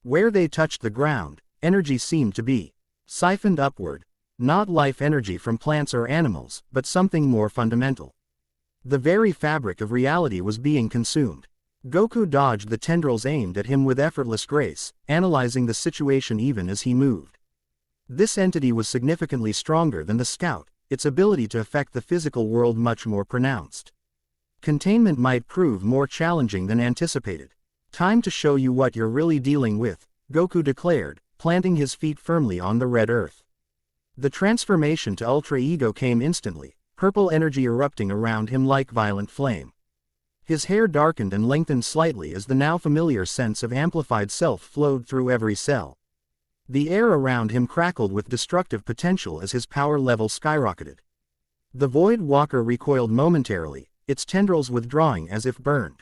Where they touched the ground, energy seemed to be siphoned upward, not life energy from plants or animals, but something more fundamental. The very fabric of reality was being consumed. Goku dodged the tendrils aimed at him with effortless grace, analyzing the situation even as he moved. This entity was significantly stronger than the Scout, its ability to affect the physical world much more pronounced. Containment might prove more challenging than anticipated. Time to show you what you're really dealing with, Goku declared, planting his feet firmly on the red earth. The transformation to Ultra Ego came instantly, purple energy erupting around him like violent flame. His hair darkened and lengthened slightly as the now familiar sense of amplified self flowed through every cell. The air around him crackled with destructive potential as his power level skyrocketed. The Void Walker recoiled momentarily, its tendrils withdrawing as if burned.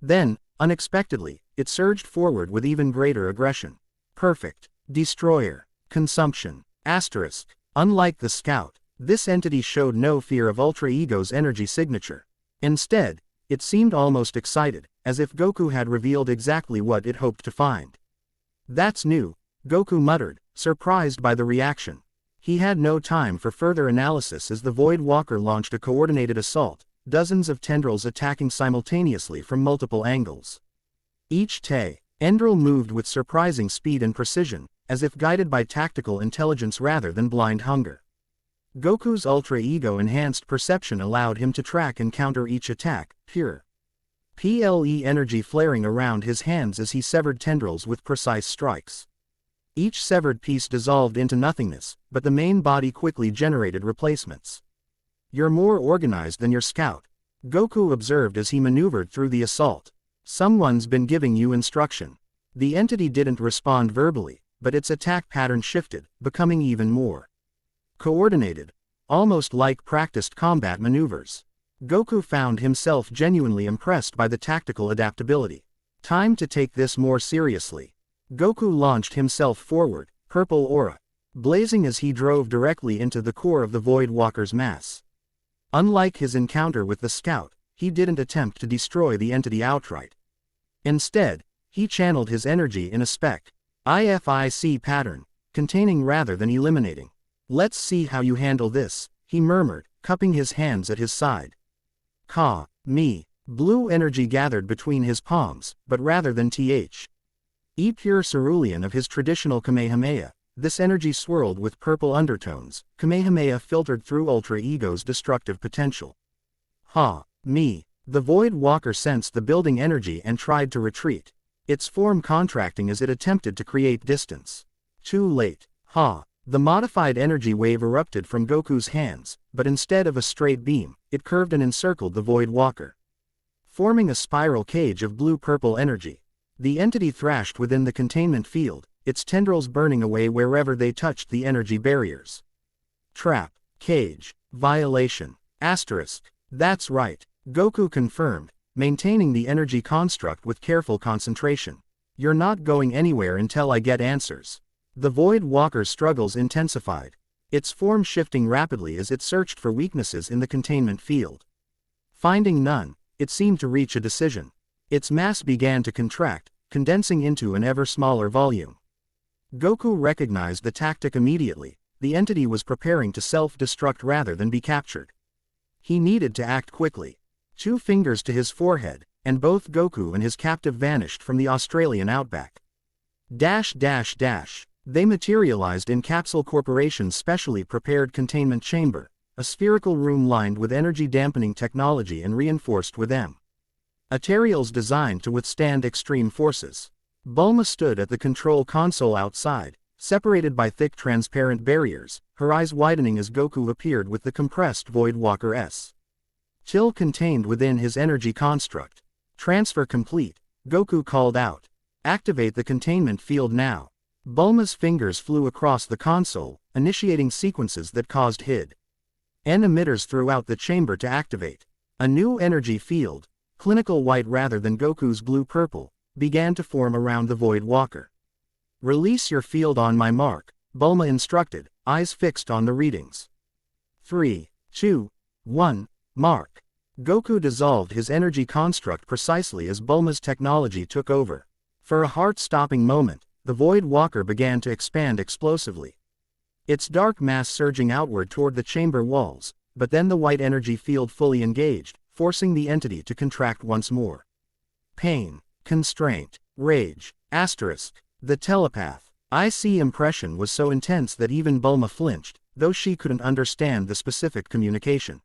Then, unexpectedly, it surged forward with even greater aggression. Perfect. Destroyer. Consumption. Asterisk. Unlike the Scout, this entity showed no fear of Ultra Ego's energy signature. Instead, it seemed almost excited, as if Goku had revealed exactly what it hoped to find. That's new, Goku muttered, surprised by the reaction. He had no time for further analysis as the Void Walker launched a coordinated assault, dozens of tendrils attacking simultaneously from multiple angles. Each tendril moved with surprising speed and precision, as if guided by tactical intelligence rather than blind hunger. Goku's Ultra Ego enhanced perception allowed him to track and counter each attack, pure PLE energy flaring around his hands as he severed tendrils with precise strikes. Each severed piece dissolved into nothingness, but the main body quickly generated replacements. You're more organized than your Scout, Goku observed as he maneuvered through the assault. Someone's been giving you instruction. The entity didn't respond verbally, but its attack pattern shifted, becoming even more coordinated, almost like practiced combat maneuvers. Goku found himself genuinely impressed by the tactical adaptability. Time to take this more seriously. Goku launched himself forward, purple aura blazing as he drove directly into the core of the Void Walker's mass. Unlike his encounter with the Scout, he didn't attempt to destroy the entity outright. Instead, he channeled his energy in a IFIC pattern, containing rather than eliminating. Let's see how you handle this, he murmured, cupping his hands at his side. Me. Blue energy gathered between his palms, but rather than pure cerulean of his traditional Kamehameha, this energy swirled with purple undertones, Kamehameha filtered through Ultra Ego's destructive potential. Me. The Void Walker sensed the building energy and tried to retreat, its form contracting as it attempted to create distance. Too late. The modified energy wave erupted from Goku's hands, but instead of a straight beam, it curved and encircled the Void Walker, forming a spiral cage of blue-purple energy. The entity thrashed within the containment field, its tendrils burning away wherever they touched the energy barriers. Trap. Cage. Violation. Asterisk. That's right, Goku confirmed, maintaining the energy construct with careful concentration. You're not going anywhere until I get answers. The Void Walker's struggles intensified, its form shifting rapidly as it searched for weaknesses in the containment field. Finding none, it seemed to reach a decision. Its mass began to contract, condensing into an ever smaller volume. Goku recognized the tactic immediately. The entity was preparing to self-destruct rather than be captured. He needed to act quickly. 2 fingers to his forehead, and both Goku and his captive vanished from the Australian outback. They materialized in Capsule Corporation's specially prepared containment chamber, a spherical room lined with energy-dampening technology and reinforced with materials designed to withstand extreme forces. Bulma stood at the control console outside, separated by thick transparent barriers, her eyes widening as Goku appeared with the compressed Void Walker's chill contained within his energy construct. Transfer complete, Goku called out. Activate the containment field now. Bulma's fingers flew across the console, initiating sequences that caused hidden emitters throughout the chamber to activate. A new energy field, clinical white rather than Goku's blue-purple, began to form around the Void Walker. Release your field on my mark, Bulma instructed, eyes fixed on the readings. 3, 2, 1, mark. Goku dissolved his energy construct precisely as Bulma's technology took over. For a heart-stopping moment, the Void Walker began to expand explosively. Its dark mass surging outward toward the chamber walls, but then the white energy field fully engaged, forcing the entity to contract once more. Pain, constraint, rage, asterisk. The telepath IC impression was so intense that even Bulma flinched, though she couldn't understand the specific communication.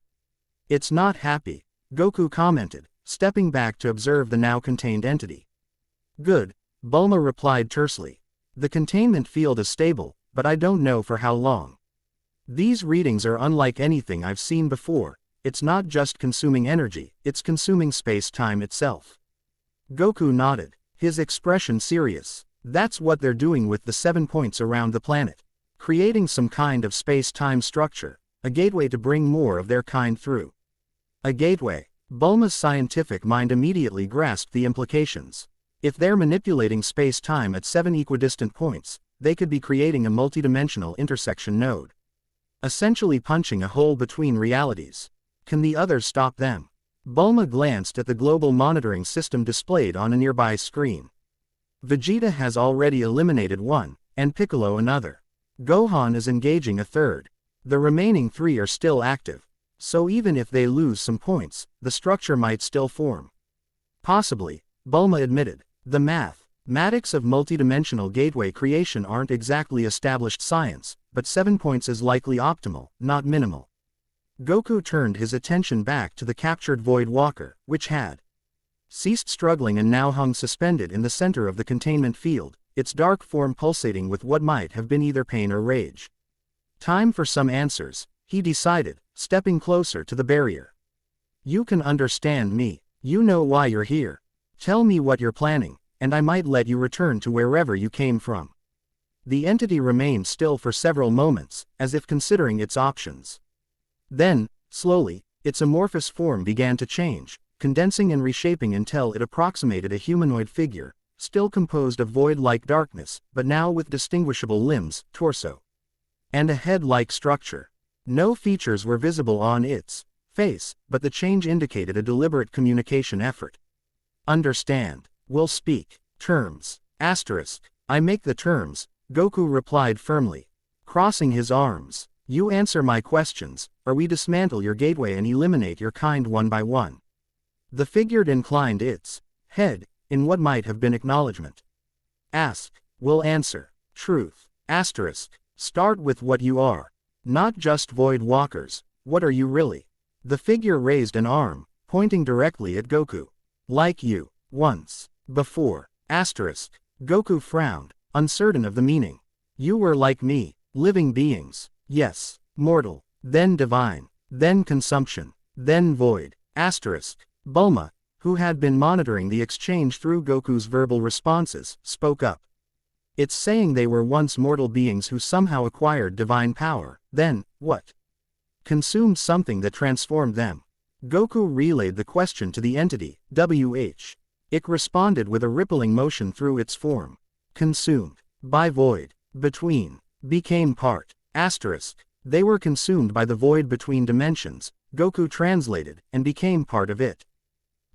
It's not happy, Goku commented, stepping back to observe the now contained entity. Good, Bulma replied tersely. The containment field is stable, but I don't know for how long. These readings are unlike anything I've seen before. It's not just consuming energy, it's consuming space-time itself. Goku nodded, his expression serious. That's what they're doing with the 7 points around the planet. Creating some kind of space-time structure, a gateway to bring more of their kind through. A gateway. Bulma's scientific mind immediately grasped the implications. If they're manipulating space-time at 7 equidistant points, they could be creating a multidimensional intersection node. Essentially punching a hole between realities. Can the others stop them? Bulma glanced at the global monitoring system displayed on a nearby screen. Vegeta has already eliminated one, and Piccolo another. Gohan is engaging a third. The remaining 3 are still active. So even if they lose some points, the structure might still form. Possibly, Bulma admitted. The mathematics of multidimensional gateway creation aren't exactly established science, but 7 points is likely optimal, not minimal. Goku turned his attention back to the captured Void Walker, which had ceased struggling and now hung suspended in the center of the containment field, its dark form pulsating with what might have been either pain or rage. Time for some answers, he decided, stepping closer to the barrier. You can understand me. You know why you're here. Tell me what you're planning, and I might let you return to wherever you came from. The entity remained still for several moments, as if considering its options. Then, slowly, its amorphous form began to change, condensing and reshaping until it approximated a humanoid figure, still composed of void-like darkness, but now with distinguishable limbs, torso, and a head-like structure. No features were visible on its face, but the change indicated a deliberate communication effort. Understand. Will speak. Terms. Asterisk. I make the terms, Goku replied firmly, crossing his arms. You answer my questions, or we dismantle your gateway and eliminate your kind one by one. The figure inclined its head, in what might have been acknowledgement. Ask. Will answer. Truth. Asterisk. Start with what you are. Not just Void Walkers, what are you really? The figure raised an arm, pointing directly at Goku. Like you, once, before. Asterisk. Goku frowned, uncertain of the meaning. You were like me, living beings. Yes, mortal, then divine, then consumption, then void. Asterisk. Bulma, who had been monitoring the exchange through Goku's verbal responses, spoke up. It's saying they were once mortal beings who somehow acquired divine power, then, what? Consumed something that transformed them. Goku relayed the question to the entity, WH. It responded with a rippling motion through its form. Consumed. By void. Between. Became part. Asterisk. They were consumed by the void between dimensions, Goku translated, and became part of it.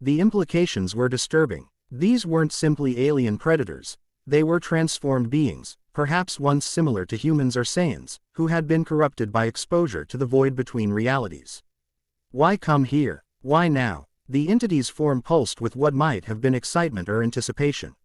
The implications were disturbing. These weren't simply alien predators. They were transformed beings, perhaps once similar to humans or Saiyans, who had been corrupted by exposure to the void between realities. Why come here? Why now? The entity's form pulsed with what might have been excitement or anticipation.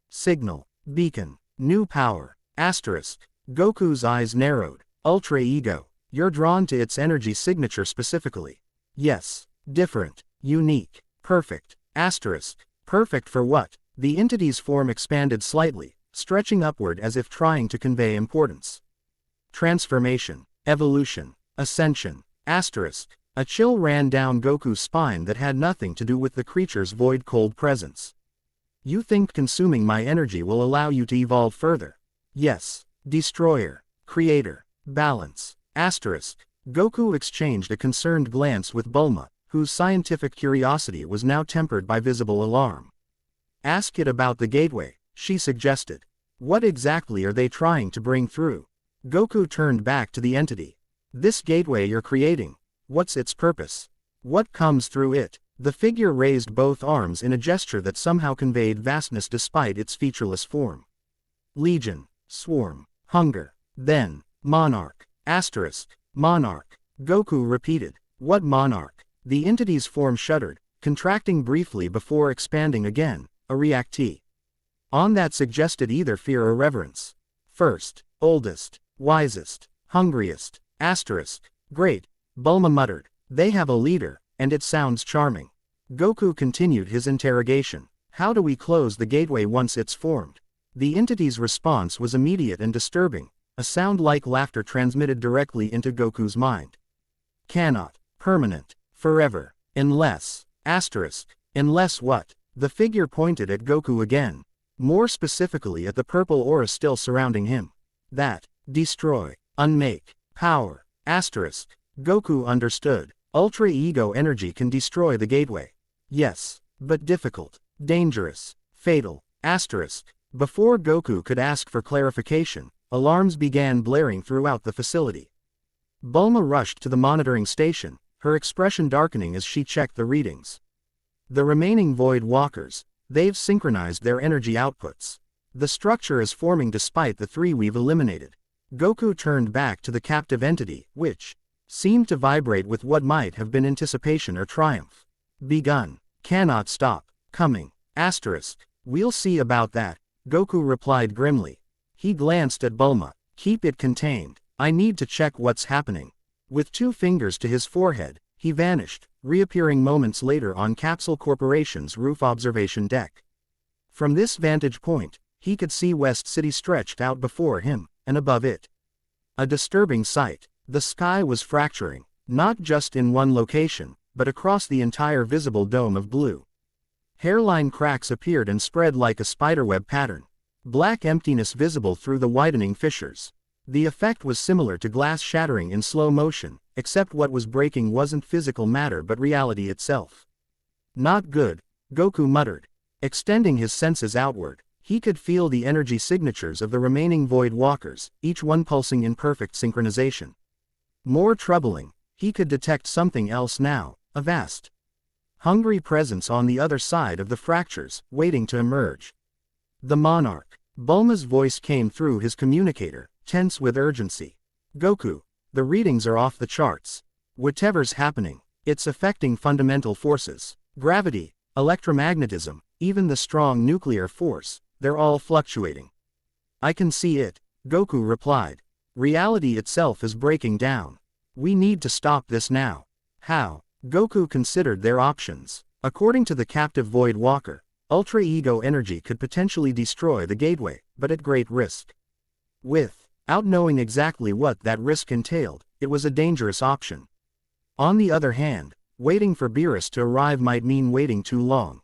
Signal. Beacon. New power. Asterisk. Goku's eyes narrowed. Ultra Ego. You're drawn to its energy signature specifically. Yes. Different. Unique. Perfect. Asterisk. Perfect for what? The entity's form expanded slightly, stretching upward as if trying to convey importance. Transformation. Evolution. Ascension. Asterisk. A chill ran down Goku's spine that had nothing to do with the creature's void-cold presence. You think consuming my energy will allow you to evolve further? Yes. Destroyer. Creator. Balance. Asterisk. Goku exchanged a concerned glance with Bulma, whose scientific curiosity was now tempered by visible alarm. Ask it about the gateway, she suggested. What exactly are they trying to bring through? Goku turned back to the entity. This gateway you're creating, what's its purpose? What comes through it? The figure raised both arms in a gesture that somehow conveyed vastness despite its featureless form. Legion. Swarm. Hunger. Then. Monarch. Asterisk. Monarch. Goku repeated. What monarch? The entity's form shuddered, contracting briefly before expanding again, a reactee. On that suggested either fear or reverence. First. Oldest. Wisest. Hungriest. Asterisk. Great. Bulma muttered. They have a leader, and it sounds charming. Goku continued his interrogation. How do we close the gateway once it's formed? The entity's response was immediate and disturbing, a sound like laughter transmitted directly into Goku's mind. Cannot. Permanent. Forever. Unless. Asterisk. Unless what? The figure pointed at Goku again. More specifically at the purple aura still surrounding him. That. Destroy. Unmake. Power. Asterisk. Goku understood. Ultra Ego energy can destroy the gateway. Yes. But difficult. Dangerous. Fatal. Asterisk. Before Goku could ask for clarification, alarms began blaring throughout the facility. Bulma rushed to the monitoring station, her expression darkening as she checked the readings. The remaining Void Walkers, they've synchronized their energy outputs. The structure is forming despite the three we've eliminated. Goku turned back to the captive entity, which seemed to vibrate with what might have been anticipation or triumph. Begun. Cannot stop. Coming. Asterisk. We'll see about that, Goku replied grimly. He glanced at Bulma. Keep it contained. I need to check what's happening. With 2 fingers to his forehead, he vanished, reappearing moments later on Capsule Corporation's roof observation deck. From this vantage point, he could see West City stretched out before him, and above it. A disturbing sight. The sky was fracturing, not just in one location, but across the entire visible dome of blue. Hairline cracks appeared and spread like a spiderweb pattern. Black emptiness visible through the widening fissures. The effect was similar to glass shattering in slow motion, except what was breaking wasn't physical matter but reality itself. Not good, Goku muttered. Extending his senses outward, he could feel the energy signatures of the remaining Void Walkers, each one pulsing in perfect synchronization. More troubling, he could detect something else now, a vast, hungry presence on the other side of the fractures, waiting to emerge. The monarch. Bulma's voice came through his communicator, tense with urgency. Goku, the readings are off the charts. Whatever's happening, it's affecting fundamental forces. Gravity, electromagnetism, even the strong nuclear force, they're all fluctuating. I can see it, Goku replied. Reality itself is breaking down. We need to stop this now. How? Goku considered their options. According to the captive Void Walker, Ultra Ego energy could potentially destroy the gateway, but at great risk. Without knowing exactly what that risk entailed, it was a dangerous option. On the other hand, waiting for Beerus to arrive might mean waiting too long.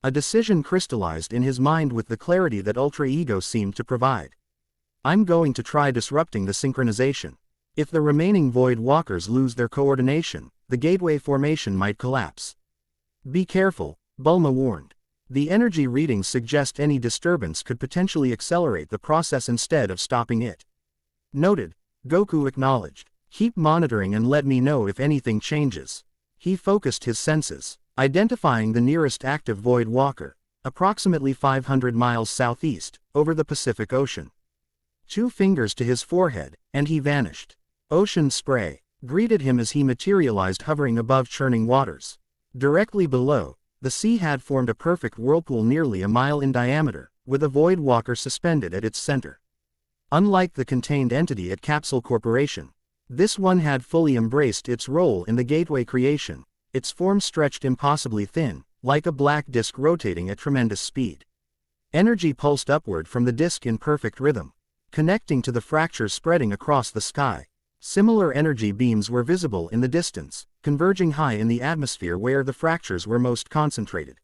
A decision crystallized in his mind with the clarity that Ultra Ego seemed to provide. I'm going to try disrupting the synchronization. If the remaining Void Walkers lose their coordination, the gateway formation might collapse. Be careful, Bulma warned. The energy readings suggest any disturbance could potentially accelerate the process instead of stopping it. Noted, Goku acknowledged. Keep monitoring and let me know if anything changes. He focused his senses, identifying the nearest active Void Walker, approximately 500 miles southeast, over the Pacific Ocean. 2 fingers to his forehead, and he vanished. Ocean spray greeted him as he materialized hovering above churning waters. Directly below, the sea had formed a perfect whirlpool nearly a mile in diameter, with a Void Walker suspended at its center. Unlike the contained entity at Capsule Corporation, this one had fully embraced its role in the gateway creation, its form stretched impossibly thin, like a black disk rotating at tremendous speed. Energy pulsed upward from the disk in perfect rhythm, connecting to the fractures spreading across the sky. Similar energy beams were visible in the distance, converging high in the atmosphere where the fractures were most concentrated.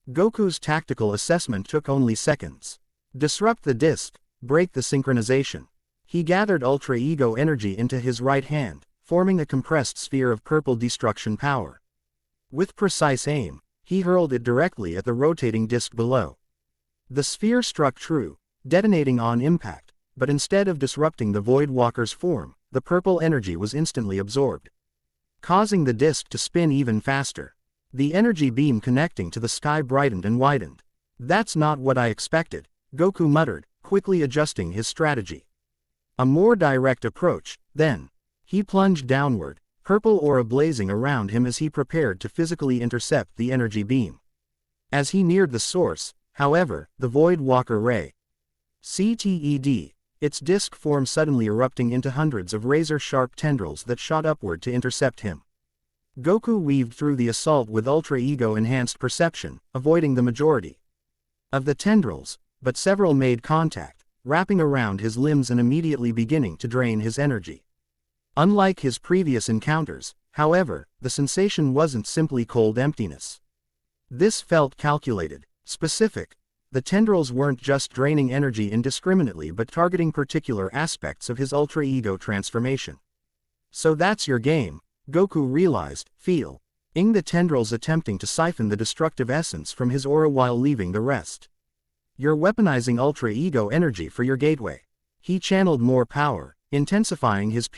Goku's tactical assessment took only seconds. Disrupt the disk, break the synchronization. He gathered Ultra Ego energy into his right hand, forming a compressed sphere of purple destruction power. With precise aim, he hurled it directly at the rotating disk below. The sphere struck true, detonating on impact, but instead of disrupting the Void Walker's form, the purple energy was instantly absorbed, causing the disk to spin even faster. The energy beam connecting to the sky brightened and widened. "That's not what I expected," Goku muttered, quickly adjusting his strategy. A more direct approach, then. He plunged downward, purple aura blazing around him as he prepared to physically intercept the energy beam. As he neared the source, however, the Void Walker ray CTED, its disk form suddenly erupting into hundreds of razor-sharp tendrils that shot upward to intercept him. Goku weaved through the assault with Ultra Ego-enhanced perception, avoiding the majority of the tendrils, but several made contact, wrapping around his limbs and immediately beginning to drain his energy. Unlike his previous encounters, however, the sensation wasn't simply cold emptiness. This felt calculated, specific. The tendrils weren't just draining energy indiscriminately but targeting particular aspects of his Ultra Ego transformation. "So that's your game," Goku realized, feeling the tendrils attempting to siphon the destructive essence from his aura while leaving the rest. "You're weaponizing Ultra Ego energy for your gateway." He channeled more power, intensifying his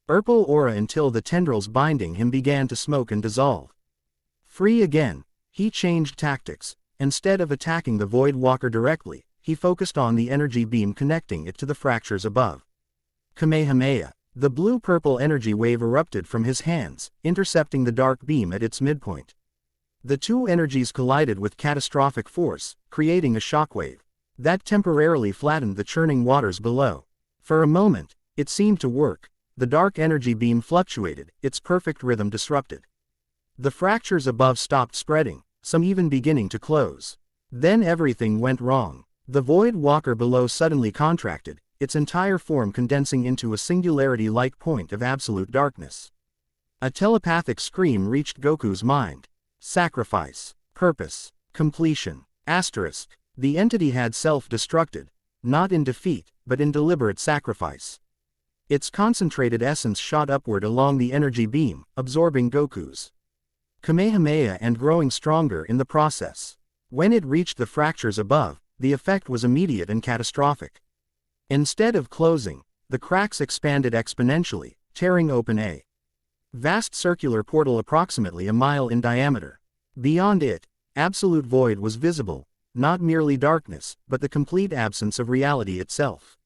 purple aura until the tendrils binding him began to smoke and dissolve. Free again, he changed tactics. Instead of attacking the Void Walker directly, he focused on the energy beam connecting it to the fractures above. Kamehameha. The blue-purple energy wave erupted from his hands, intercepting the dark beam at its midpoint. The two energies collided with catastrophic force, creating a shockwave that temporarily flattened the churning waters below. For a moment, it seemed to work. The dark energy beam fluctuated, its perfect rhythm disrupted. The fractures above stopped spreading, some even beginning to close. Then everything went wrong. The Void Walker below suddenly contracted, its entire form condensing into a singularity-like point of absolute darkness. A telepathic scream reached Goku's mind. Sacrifice. Purpose. Completion. Asterisk. The entity had self-destructed, not in defeat, but in deliberate sacrifice. Its concentrated essence shot upward along the energy beam, absorbing Goku's Kamehameha and growing stronger in the process. When it reached the fractures above, the effect was immediate and catastrophic. Instead of closing, the cracks expanded exponentially, tearing open a vast circular portal approximately a mile in diameter. Beyond it, absolute void was visible, not merely darkness, but the complete absence of reality itself.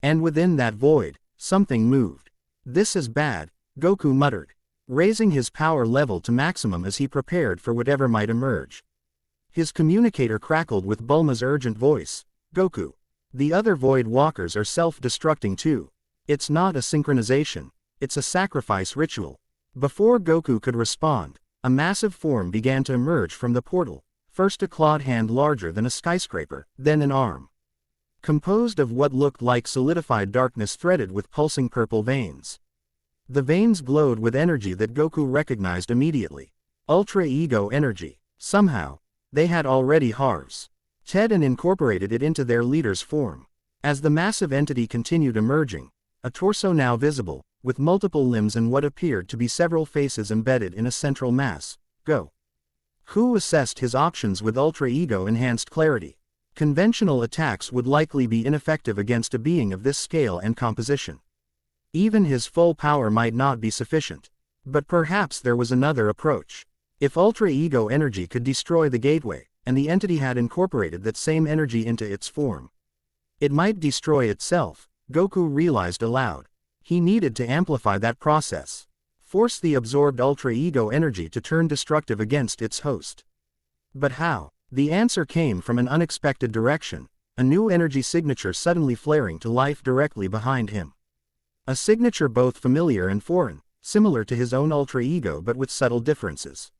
And within that void, something moved. "This is bad," Goku muttered, raising his power level to maximum as he prepared for whatever might emerge. His communicator crackled with Bulma's urgent voice. "Goku. The other Void Walkers are self-destructing too. It's not a synchronization, it's a sacrifice ritual." Before Goku could respond, a massive form began to emerge from the portal, first a clawed hand larger than a skyscraper, then an arm composed of what looked like solidified darkness threaded with pulsing purple veins. The veins glowed with energy that Goku recognized immediately. Ultra Ego energy. Somehow, they had already harvested and incorporated it into their leader's form. As the massive entity continued emerging, a torso now visible, with multiple limbs and what appeared to be several faces embedded in a central mass, Goku assessed his options with Ultra Ego-enhanced clarity. Conventional attacks would likely be ineffective against a being of this scale and composition. Even his full power might not be sufficient. But perhaps there was another approach. If Ultra Ego energy could destroy the gateway, and the entity had incorporated that same energy into its form, it might destroy itself, Goku realized aloud. He needed to amplify that process. Force the absorbed Ultra Ego energy to turn destructive against its host. But how? The answer came from an unexpected direction, a new energy signature suddenly flaring to life directly behind him. A signature both familiar and foreign, similar to his own Ultra Ego but with subtle differences.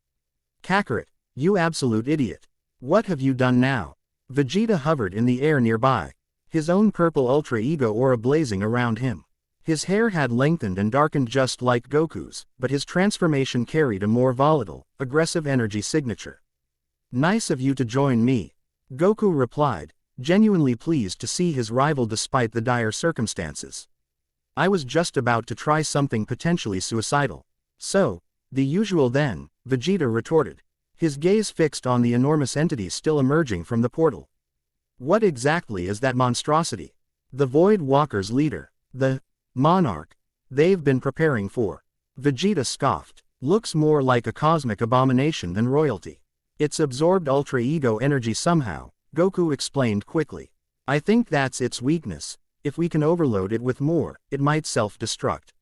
Kakarot, you absolute idiot. What have you done now? Vegeta hovered in the air nearby, his own purple Ultra Ego aura blazing around him. His hair had lengthened and darkened just like Goku's, but his transformation carried a more volatile, aggressive energy signature. Nice of you to join me, Goku replied, genuinely pleased to see his rival despite the dire circumstances. I was just about to try something potentially suicidal. So, the usual then, Vegeta retorted, his gaze fixed on the enormous entity still emerging from the portal. What exactly is that monstrosity? The Void Walker's leader, the monarch they've been preparing for. Vegeta scoffed. Looks more like a cosmic abomination than royalty. It's absorbed Ultra Ego energy somehow, Goku explained quickly. I think that's its weakness. If we can overload it with more, it might self-destruct.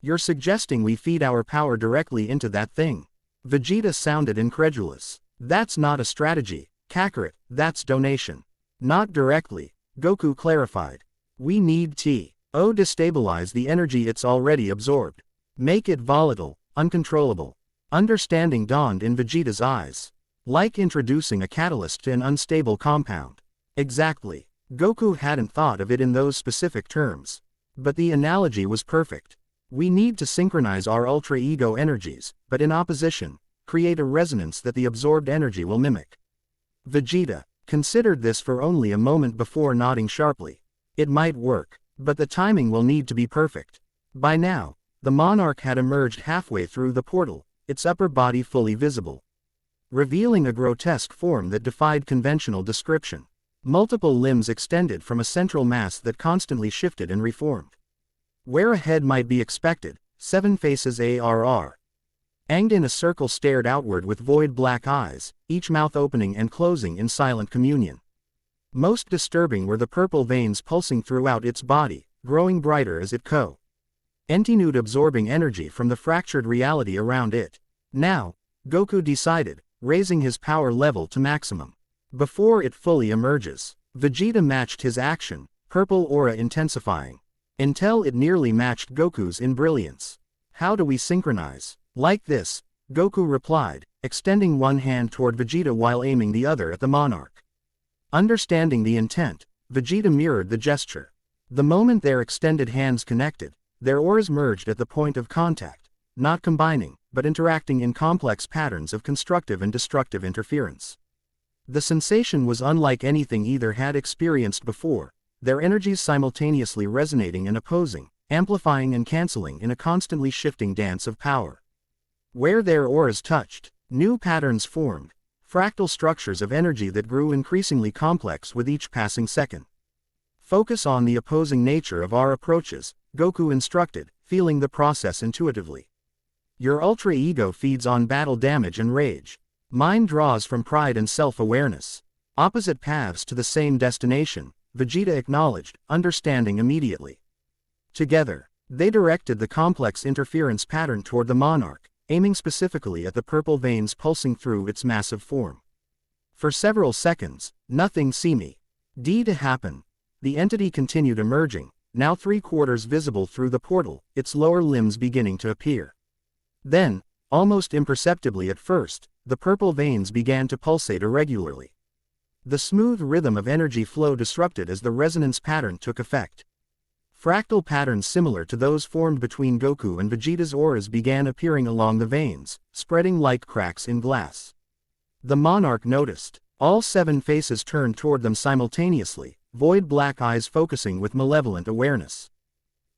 You're suggesting we feed our power directly into that thing? Vegeta sounded incredulous. That's not a strategy, Kakarot, that's donation. Not directly, Goku clarified. We need to destabilize the energy it's already absorbed. Make it volatile, uncontrollable. Understanding dawned in Vegeta's eyes. Like introducing a catalyst to an unstable compound. Exactly. Goku hadn't thought of it in those specific terms. But the analogy was perfect. We need to synchronize our Ultra Ego energies, but in opposition, create a resonance that the absorbed energy will mimic. Vegeta considered this for only a moment before nodding sharply. It might work, but the timing will need to be perfect. By now, the monarch had emerged halfway through the portal, its upper body fully visible, revealing a grotesque form that defied conventional description. Multiple limbs extended from a central mass that constantly shifted and reformed. Where a head might be expected, 7 faces ARR. Anged in a circle stared outward with void black eyes, each mouth opening and closing in silent communion. Most disturbing were the purple veins pulsing throughout its body, growing brighter as it continued absorbing energy from the fractured reality around it. Now, Goku decided, raising his power level to maximum. Before it fully emerges, Vegeta matched his action, purple aura intensifying, until it nearly matched Goku's in brilliance. How do we synchronize? Like this, Goku replied, extending one hand toward Vegeta while aiming the other at the monarch. Understanding the intent, Vegeta mirrored the gesture. The moment their extended hands connected, their auras merged at the point of contact, not combining, but interacting in complex patterns of constructive and destructive interference. The sensation was unlike anything either had experienced before, their energies simultaneously resonating and opposing, amplifying and canceling in a constantly shifting dance of power. Where their auras touched, new patterns formed, fractal structures of energy that grew increasingly complex with each passing second. Focus on the opposing nature of our approaches, Goku instructed, feeling the process intuitively. Your Ultra Ego feeds on battle damage and rage. Mine draws from pride and self-awareness. Opposite paths to the same destination, Vegeta acknowledged, understanding immediately. Together, they directed the complex interference pattern toward the monarch, aiming specifically at the purple veins pulsing through its massive form. For several seconds, nothing seemed to happen. The entity continued emerging, now 3/4 visible through the portal, its lower limbs beginning to appear. Then, almost imperceptibly at first, the purple veins began to pulsate irregularly. The smooth rhythm of energy flow disrupted as the resonance pattern took effect. Fractal patterns similar to those formed between Goku and Vegeta's auras began appearing along the veins, spreading like cracks in glass. The monarch noticed. All 7 faces turned toward them simultaneously, void black eyes focusing with malevolent awareness.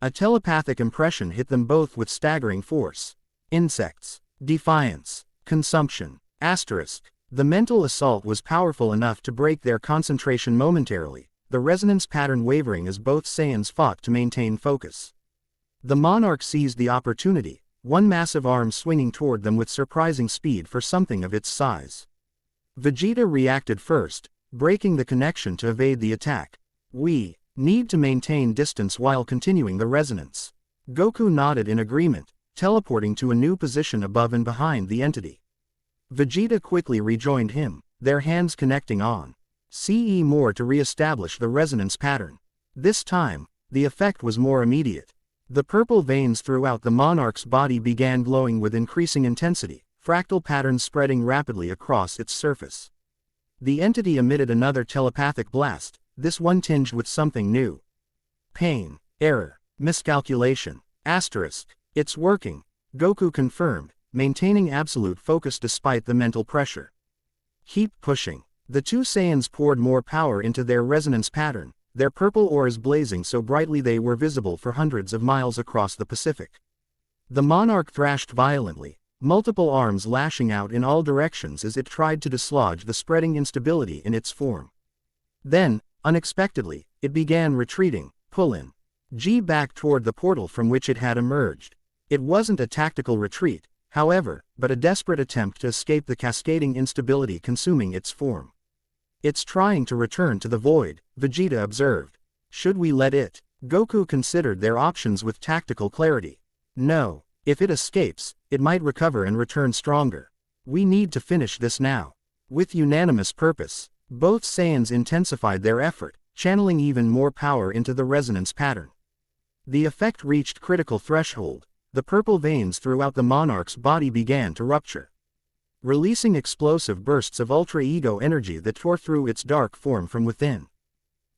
A telepathic impression hit them both with staggering force. Insects. Defiance. Consumption. Asterisk. The mental assault was powerful enough to break their concentration momentarily, the resonance pattern wavering as both Saiyans fought to maintain focus. The monarch seized the opportunity, one massive arm swinging toward them with surprising speed for something of its size. Vegeta reacted first, breaking the connection to evade the attack. We need to maintain distance while continuing the resonance. Goku nodded in agreement, teleporting to a new position above and behind the entity. Vegeta quickly rejoined him, their hands connecting on CE more to re-establish the resonance pattern. This time, the effect was more immediate. The purple veins throughout the monarch's body began glowing with increasing intensity, fractal patterns spreading rapidly across its surface. The entity emitted another telepathic blast, this one tinged with something new. Pain, error, miscalculation, asterisk. It's working, Goku confirmed, maintaining absolute focus despite the mental pressure. Keep pushing. The two Saiyans poured more power into their resonance pattern, their purple auras blazing so brightly they were visible for hundreds of miles across the Pacific. The monarch thrashed violently, multiple arms lashing out in all directions as it tried to dislodge the spreading instability in its form. Then, unexpectedly, it began retreating, pulling back toward the portal from which it had emerged. It wasn't a tactical retreat, however, but a desperate attempt to escape the cascading instability consuming its form. It's trying to return to the void, Vegeta observed. Should we let it? Goku considered their options with tactical clarity. No, if it escapes, it might recover and return stronger. We need to finish this now. With unanimous purpose, both Saiyans intensified their effort, channeling even more power into the resonance pattern. The effect reached critical threshold. The purple veins throughout the monarch's body began to rupture, releasing explosive bursts of Ultra Ego energy that tore through its dark form from within.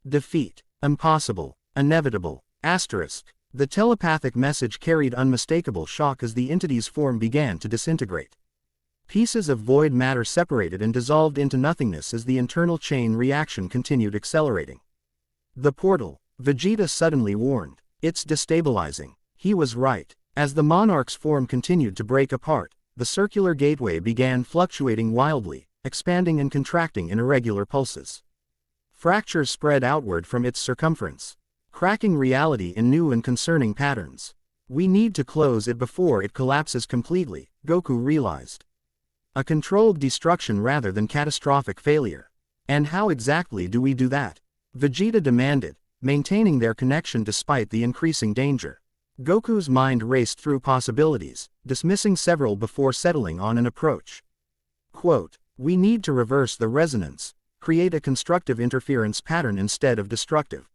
Defeat. Impossible. Inevitable. Asterisk. The telepathic message carried unmistakable shock as the entity's form began to disintegrate. Pieces of void matter separated and dissolved into nothingness as the internal chain reaction continued accelerating. The portal, Vegeta suddenly warned. It's destabilizing. He was right. As the monarch's form continued to break apart, the circular gateway began fluctuating wildly, expanding and contracting in irregular pulses. Fractures spread outward from its circumference, cracking reality in new and concerning patterns. We need to close it before it collapses completely, Goku realized. A controlled destruction rather than catastrophic failure. And how exactly do we do that? Vegeta demanded, maintaining their connection despite the increasing danger. Goku's mind raced through possibilities, dismissing several before settling on an approach. Quote, we need to reverse the resonance, create a constructive interference pattern instead of destructive.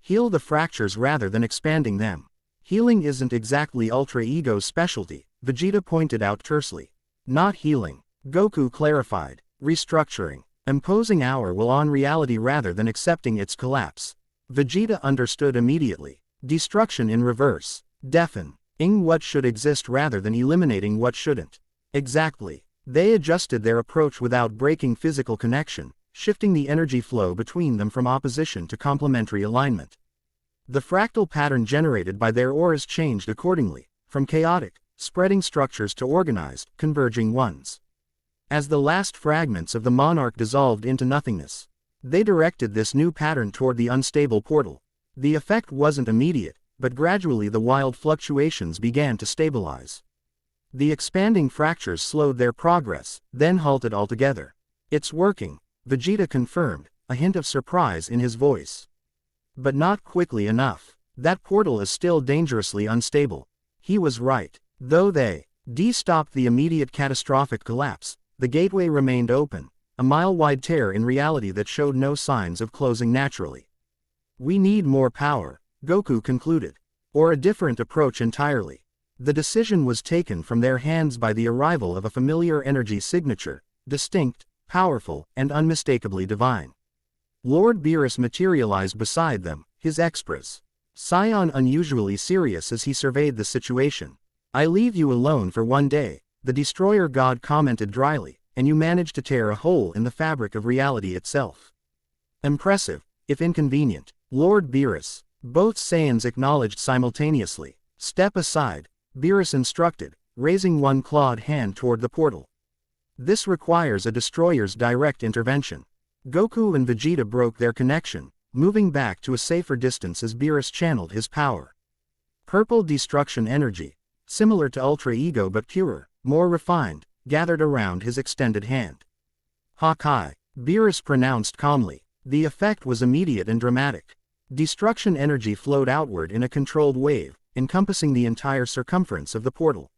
Heal the fractures rather than expanding them. Healing isn't exactly Ultra Ego's specialty, Vegeta pointed out tersely. Not healing, Goku clarified, restructuring, imposing our will on reality rather than accepting its collapse. Vegeta understood immediately. Destruction in reverse. Deafening what should exist rather than eliminating what shouldn't. Exactly. They adjusted their approach without breaking physical connection, shifting the energy flow between them from opposition to complementary alignment. The fractal pattern generated by their auras changed accordingly, from chaotic, spreading structures to organized, converging ones. As the last fragments of the monarch dissolved into nothingness, they directed this new pattern toward the unstable portal. The effect wasn't immediate, but gradually the wild fluctuations began to stabilize. The expanding fractures slowed their progress, then halted altogether. It's working, Vegeta confirmed, a hint of surprise in his voice. But not quickly enough. That portal is still dangerously unstable. He was right. Though they stopped the immediate catastrophic collapse, the gateway remained open, a mile-wide tear in reality that showed no signs of closing naturally. We need more power, Goku concluded. Or a different approach entirely. The decision was taken from their hands by the arrival of a familiar energy signature, distinct, powerful, and unmistakably divine. Lord Beerus materialized beside them, his express—Scion unusually serious as he surveyed the situation. I leave you alone for one day, the destroyer god commented dryly, and you managed to tear a hole in the fabric of reality itself. Impressive, if inconvenient. Lord Beerus. Both Saiyans acknowledged simultaneously. Step aside, Beerus instructed, raising one clawed hand toward the portal. This requires a destroyer's direct intervention. Goku and Vegeta broke their connection, moving back to a safer distance as Beerus channeled his power. Purple destruction energy, similar to Ultra Ego but purer, more refined, gathered around his extended hand. Hawkeye, Beerus pronounced calmly. The effect was immediate and dramatic. Destruction energy flowed outward in a controlled wave, encompassing the entire circumference of the portal.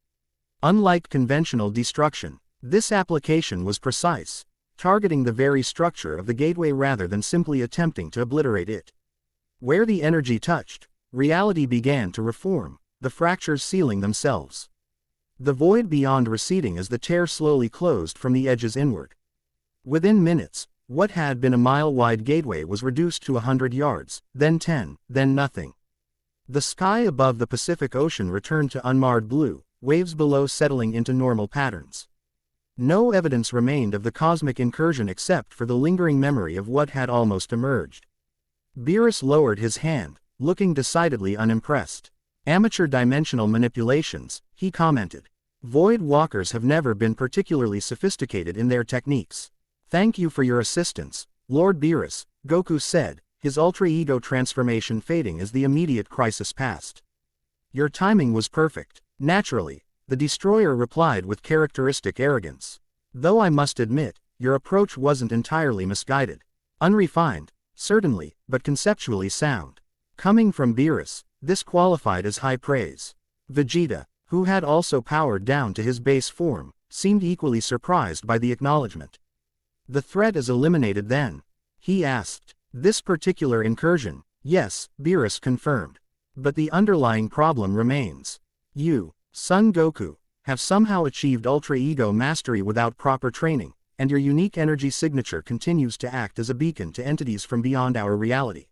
Unlike conventional destruction, this application was precise, targeting the very structure of the gateway rather than simply attempting to obliterate it. Where the energy touched, reality began to reform, the fractures sealing themselves. The void beyond receding as the tear slowly closed from the edges inward. Within minutes, what had been a mile-wide gateway was reduced to 100 yards, then 10, then nothing. The sky above the Pacific Ocean returned to unmarred blue, waves below settling into normal patterns. No evidence remained of the cosmic incursion except for the lingering memory of what had almost emerged. Beerus lowered his hand, looking decidedly unimpressed. Amateur dimensional manipulations, he commented. Void walkers have never been particularly sophisticated in their techniques. Thank you for your assistance, Lord Beerus, Goku said, his ultra-ego transformation fading as the immediate crisis passed. Your timing was perfect. Naturally, the destroyer replied with characteristic arrogance. Though I must admit, your approach wasn't entirely misguided. Unrefined, certainly, but conceptually sound. Coming from Beerus, this qualified as high praise. Vegeta, who had also powered down to his base form, seemed equally surprised by the acknowledgement. The threat is eliminated then? He asked. This particular incursion, yes, Beerus confirmed. But the underlying problem remains. You, Son Goku, have somehow achieved ultra-ego mastery without proper training, and your unique energy signature continues to act as a beacon to entities from beyond our reality.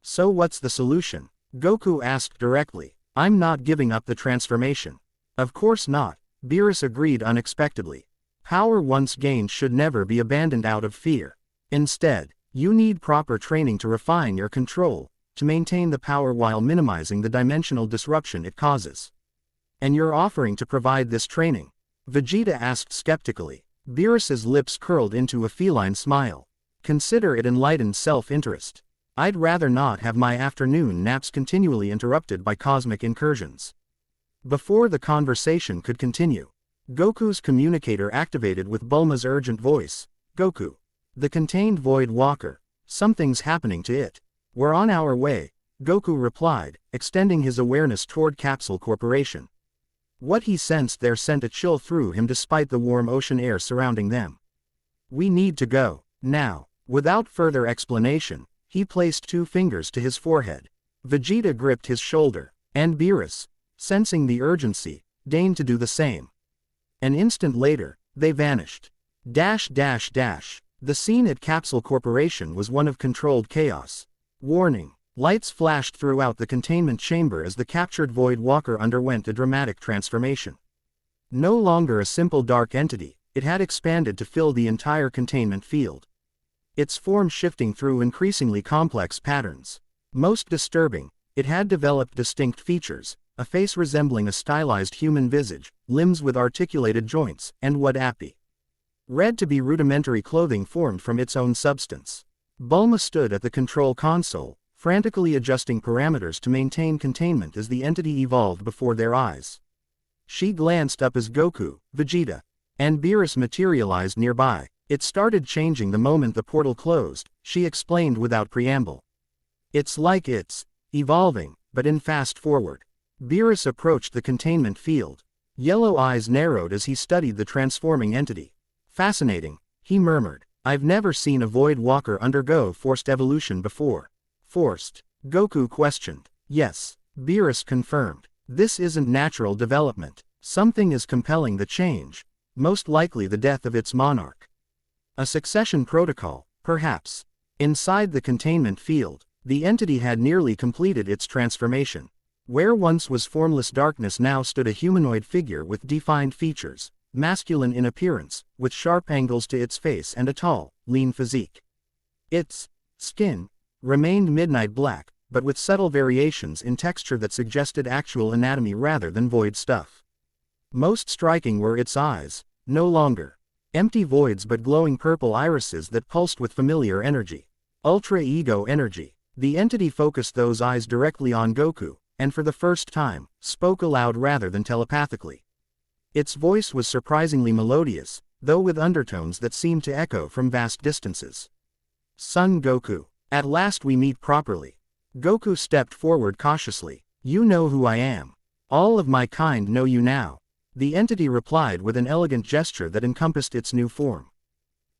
So what's the solution? Goku asked directly. I'm not giving up the transformation. Of course not, Beerus agreed unexpectedly. Power once gained should never be abandoned out of fear. Instead, you need proper training to refine your control, to maintain the power while minimizing the dimensional disruption it causes. And you're offering to provide this training? Vegeta asked skeptically. Beerus's lips curled into a feline smile. Consider it enlightened self-interest. I'd rather not have my afternoon naps continually interrupted by cosmic incursions. Before the conversation could continue, Goku's communicator activated with Bulma's urgent voice. Goku. The contained Void Walker. Something's happening to it. We're on our way, Goku replied, extending his awareness toward Capsule Corporation. What he sensed there sent a chill through him despite the warm ocean air surrounding them. We need to go, now. Without further explanation, he placed 2 fingers to his forehead. Vegeta gripped his shoulder, and Beerus, sensing the urgency, deigned to do the same. An instant later, they vanished. The scene at Capsule Corporation was one of controlled chaos. Warning. Lights flashed throughout the containment chamber as the captured Void Walker underwent a dramatic transformation. No longer a simple dark entity, it had expanded to fill the entire containment field. Its form shifting through increasingly complex patterns. Most disturbing, it had developed distinct features, a face resembling a stylized human visage, limbs with articulated joints, and what read to be rudimentary clothing formed from its own substance. Bulma stood at the control console, frantically adjusting parameters to maintain containment as the entity evolved before their eyes. She glanced up as Goku, Vegeta, and Beerus materialized nearby. It started changing the moment the portal closed, she explained without preamble. It's like it's evolving, but in fast forward. Beerus approached the containment field. Yellow eyes narrowed as he studied the transforming entity. Fascinating, he murmured. I've never seen a Void Walker undergo forced evolution before. Forced? Goku questioned. Yes, Beerus confirmed. This isn't natural development. Something is compelling the change. Most likely the death of its monarch. A succession protocol, perhaps. Inside the containment field, the entity had nearly completed its transformation. Where once was formless darkness now stood a humanoid figure with defined features, masculine in appearance, with sharp angles to its face and a tall, lean physique. Its skin remained midnight black, but with subtle variations in texture that suggested actual anatomy rather than void stuff. Most striking were its eyes, no longer empty voids but glowing purple irises that pulsed with familiar energy. Ultra-ego energy. The entity focused those eyes directly on Goku, and for the first time, spoke aloud rather than telepathically. Its voice was surprisingly melodious, though with undertones that seemed to echo from vast distances. Son Goku. At last we meet properly. Goku stepped forward cautiously. You know who I am. All of my kind know you now. The entity replied with an elegant gesture that encompassed its new form.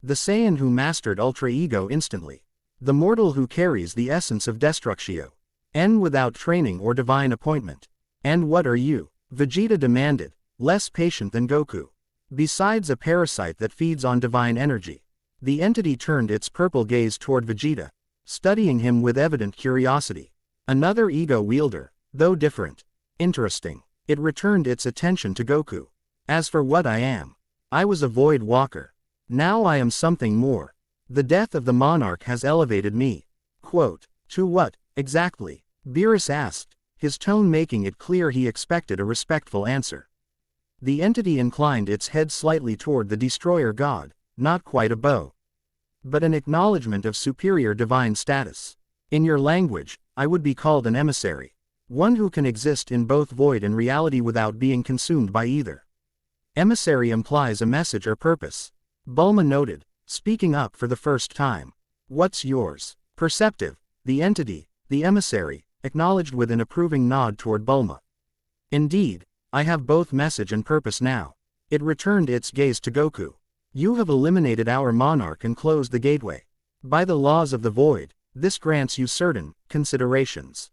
The Saiyan who mastered Ultra Ego instantly. The mortal who carries the essence of Destructio. And without training or divine appointment. And what are you? Vegeta demanded, less patient than Goku. Besides a parasite that feeds on divine energy. The entity turned its purple gaze toward Vegeta, studying him with evident curiosity. Another ego wielder, though different. Interesting. It returned its attention to Goku. As for what I am, I was a void walker. Now I am something more. The death of the monarch has elevated me. Quote, to what, exactly? Beerus asked, his tone making it clear he expected a respectful answer. The entity inclined its head slightly toward the destroyer god, not quite a bow, but an acknowledgement of superior divine status. In your language, I would be called an emissary. One who can exist in both void and reality without being consumed by either. Emissary implies a message or purpose. Bulma noted, speaking up for the first time. What's yours? Perceptive, the entity, the emissary, acknowledged with an approving nod toward Bulma. Indeed, I have both message and purpose now. It returned its gaze to Goku. You have eliminated our monarch and closed the gateway. By the laws of the void, this grants you certain considerations.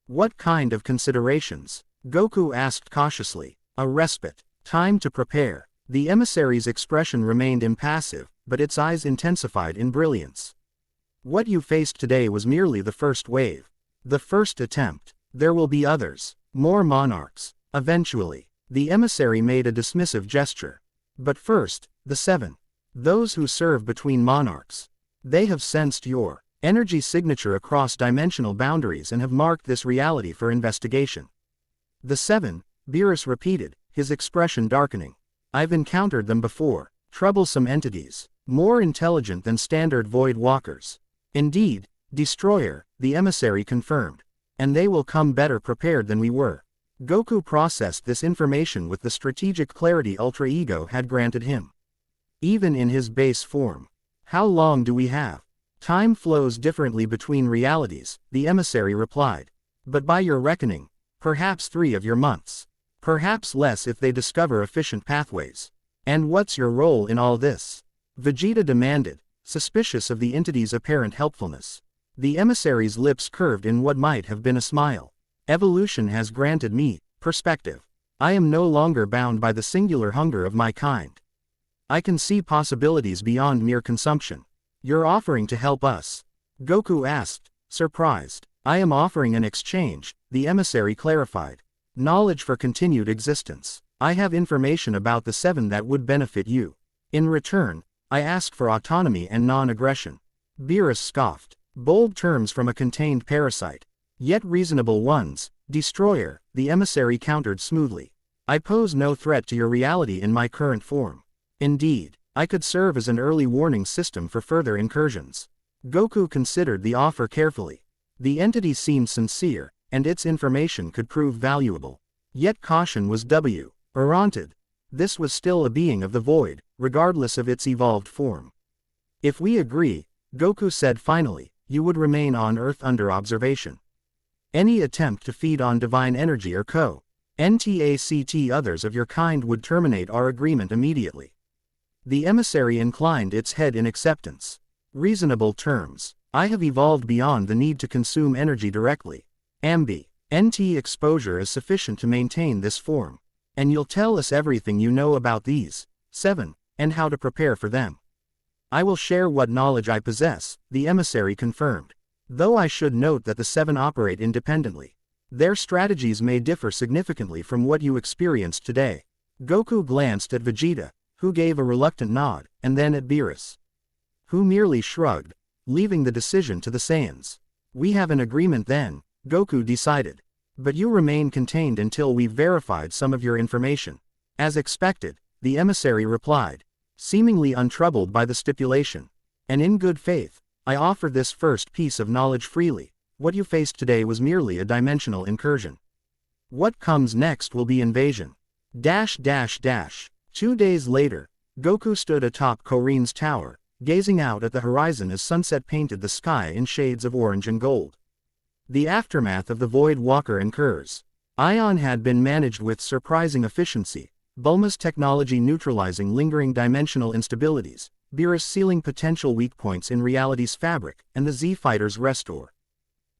What kind of considerations? Goku asked cautiously. A respite. Time to prepare. The emissary's expression remained impassive, but its eyes intensified in brilliance. What you faced today was merely the first wave. The first attempt. There will be others. More monarchs. Eventually. The emissary made a dismissive gesture. But first, the 7. Those who serve between monarchs. They have sensed your energy signature across dimensional boundaries and have marked this reality for investigation. The 7, Beerus repeated, his expression darkening. I've encountered them before, troublesome entities, more intelligent than standard void walkers. Indeed, Destroyer, the emissary confirmed. And they will come better prepared than we were. Goku processed this information with the strategic clarity Ultra Ego had granted him. Even in his base form. How long do we have? Time flows differently between realities, the emissary replied. But by your reckoning, perhaps 3 of your months. Perhaps less if they discover efficient pathways. And what's your role in all this? Vegeta demanded, suspicious of the entity's apparent helpfulness. The emissary's lips curved in what might have been a smile. Evolution has granted me perspective. I am no longer bound by the singular hunger of my kind. I can see possibilities beyond mere consumption. You're offering to help us? Goku asked, surprised. I am offering an exchange, the emissary clarified. Knowledge for continued existence. I have information about the 7 that would benefit you. In return, I ask for autonomy and non-aggression. Beerus scoffed. Bold terms from a contained parasite. Yet reasonable ones. Destroyer, the emissary countered smoothly. I pose no threat to your reality in my current form. Indeed, I could serve as an early warning system for further incursions. Goku considered the offer carefully. The entity seemed sincere, and its information could prove valuable. Yet caution was warranted. This was still a being of the void, regardless of its evolved form. If we agree, Goku said finally, you would remain on Earth under observation. Any attempt to feed on divine energy or contact others of your kind would terminate our agreement immediately. The emissary inclined its head in acceptance. Reasonable terms. I have evolved beyond the need to consume energy directly. NT exposure is sufficient to maintain this form. And you'll tell us everything you know about these 7, and how to prepare for them. I will share what knowledge I possess, the emissary confirmed. Though I should note that the 7 operate independently. Their strategies may differ significantly from what you experienced today. Goku glanced at Vegeta, who gave a reluctant nod, and then at Beerus, who merely shrugged, leaving the decision to the Saiyans. We have an agreement then, Goku decided. But you remain contained until we've verified some of your information. As expected, the emissary replied, seemingly untroubled by the stipulation. And in good faith, I offer this first piece of knowledge freely. What you faced today was merely a dimensional incursion. What comes next will be invasion. 2 days later, Goku stood atop Korin's tower, gazing out at the horizon as sunset painted the sky in shades of orange and gold. The aftermath of the Void Walker incurs. Ion had been managed with surprising efficiency, Bulma's technology neutralizing lingering dimensional instabilities, Beerus sealing potential weak points in reality's fabric, and the Z-Fighters restore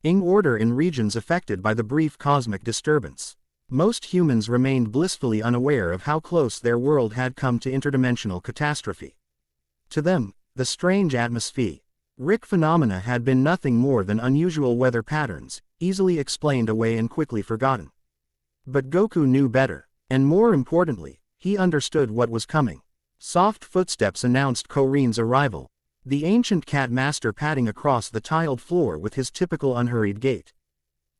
ing order in regions affected by the brief cosmic disturbance. Most humans remained blissfully unaware of how close their world had come to interdimensional catastrophe. To them, the strange atmospheric phenomena had been nothing more than unusual weather patterns, easily explained away and quickly forgotten. But Goku knew better, and more importantly, he understood what was coming. Soft footsteps announced Korin's arrival, the ancient cat master padding across the tiled floor with his typical unhurried gait.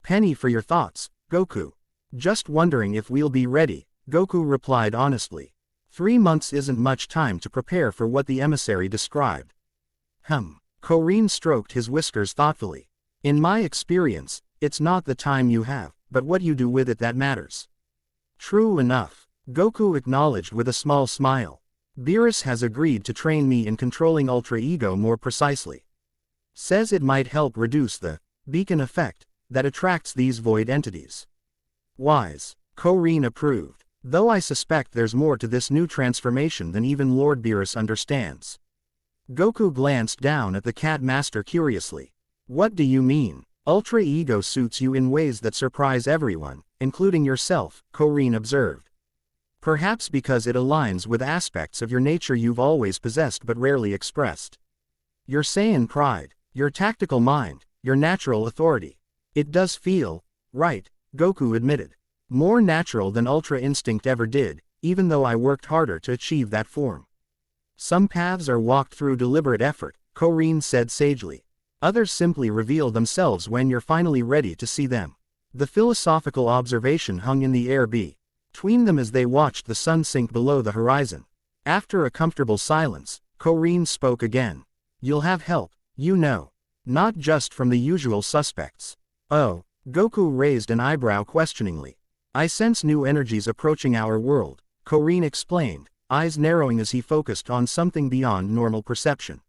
"Penny for your thoughts, Goku. Just wondering if we'll be ready," Goku replied honestly. 3 months isn't much time to prepare for what the emissary described. Korin stroked his whiskers thoughtfully. "In my experience, it's not the time you have, but what you do with it that matters." "True enough," Goku acknowledged with a small smile. "Beerus has agreed to train me in controlling Ultra Ego more precisely. Says it might help reduce the beacon effect that attracts these void entities." "Wise," Korin approved, "though I suspect there's more to this new transformation than even Lord Beerus understands." Goku glanced down at the cat master curiously. "What do you mean?" "Ultra Ego suits you in ways that surprise everyone, including yourself," Korin observed. "Perhaps because it aligns with aspects of your nature you've always possessed but rarely expressed. Your Saiyan pride, your tactical mind, your natural authority. It does feel right," Goku admitted. "More natural than Ultra Instinct ever did, even though I worked harder to achieve that form." "Some paths are walked through deliberate effort," Korin said sagely. "Others simply reveal themselves when you're finally ready to see them." The philosophical observation hung in the air between them as they watched the sun sink below the horizon. After a comfortable silence, Korin spoke again. "You'll have help, you know. Not just from the usual suspects." "Oh," Goku raised an eyebrow questioningly. "I sense new energies approaching our world," Korin explained, eyes narrowing as he focused on something beyond normal perception.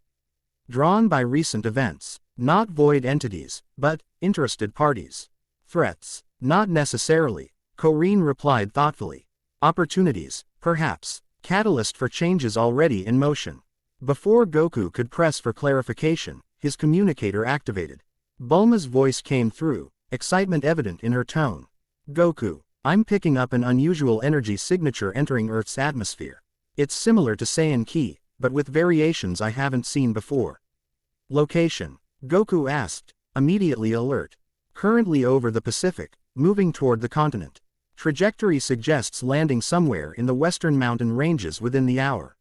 "Drawn by recent events. Not void entities, but interested parties. Threats? Not necessarily," Korin replied thoughtfully. "Opportunities, perhaps. Catalyst for changes already in motion." Before Goku could press for clarification, his communicator activated. Bulma's voice came through, excitement evident in her tone. "Goku, I'm picking up an unusual energy signature entering Earth's atmosphere. It's similar to Saiyan Ki, but with variations I haven't seen before." "Location?" Goku asked, immediately alert. "Currently over the Pacific, moving toward the continent. Trajectory suggests landing somewhere in the western mountain ranges within the hour."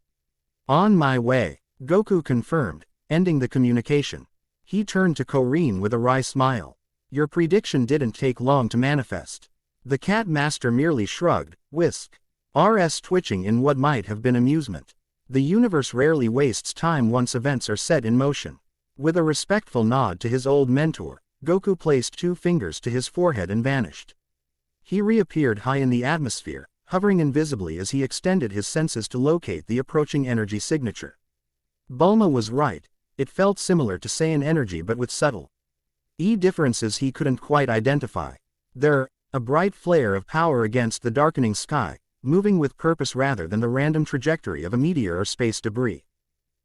"On my way," Goku confirmed, ending the communication. He turned to Korin with a wry smile. "Your prediction didn't take long to manifest." The cat master merely shrugged, RS twitching in what might have been amusement. "The universe rarely wastes time once events are set in motion." With a respectful nod to his old mentor, Goku placed 2 fingers to his forehead and vanished. He reappeared high in the atmosphere, hovering invisibly as he extended his senses to locate the approaching energy signature. Bulma was right, it felt similar to Saiyan energy but with subtle differences he couldn't quite identify. There, a bright flare of power against the darkening sky, moving with purpose rather than the random trajectory of a meteor or space debris.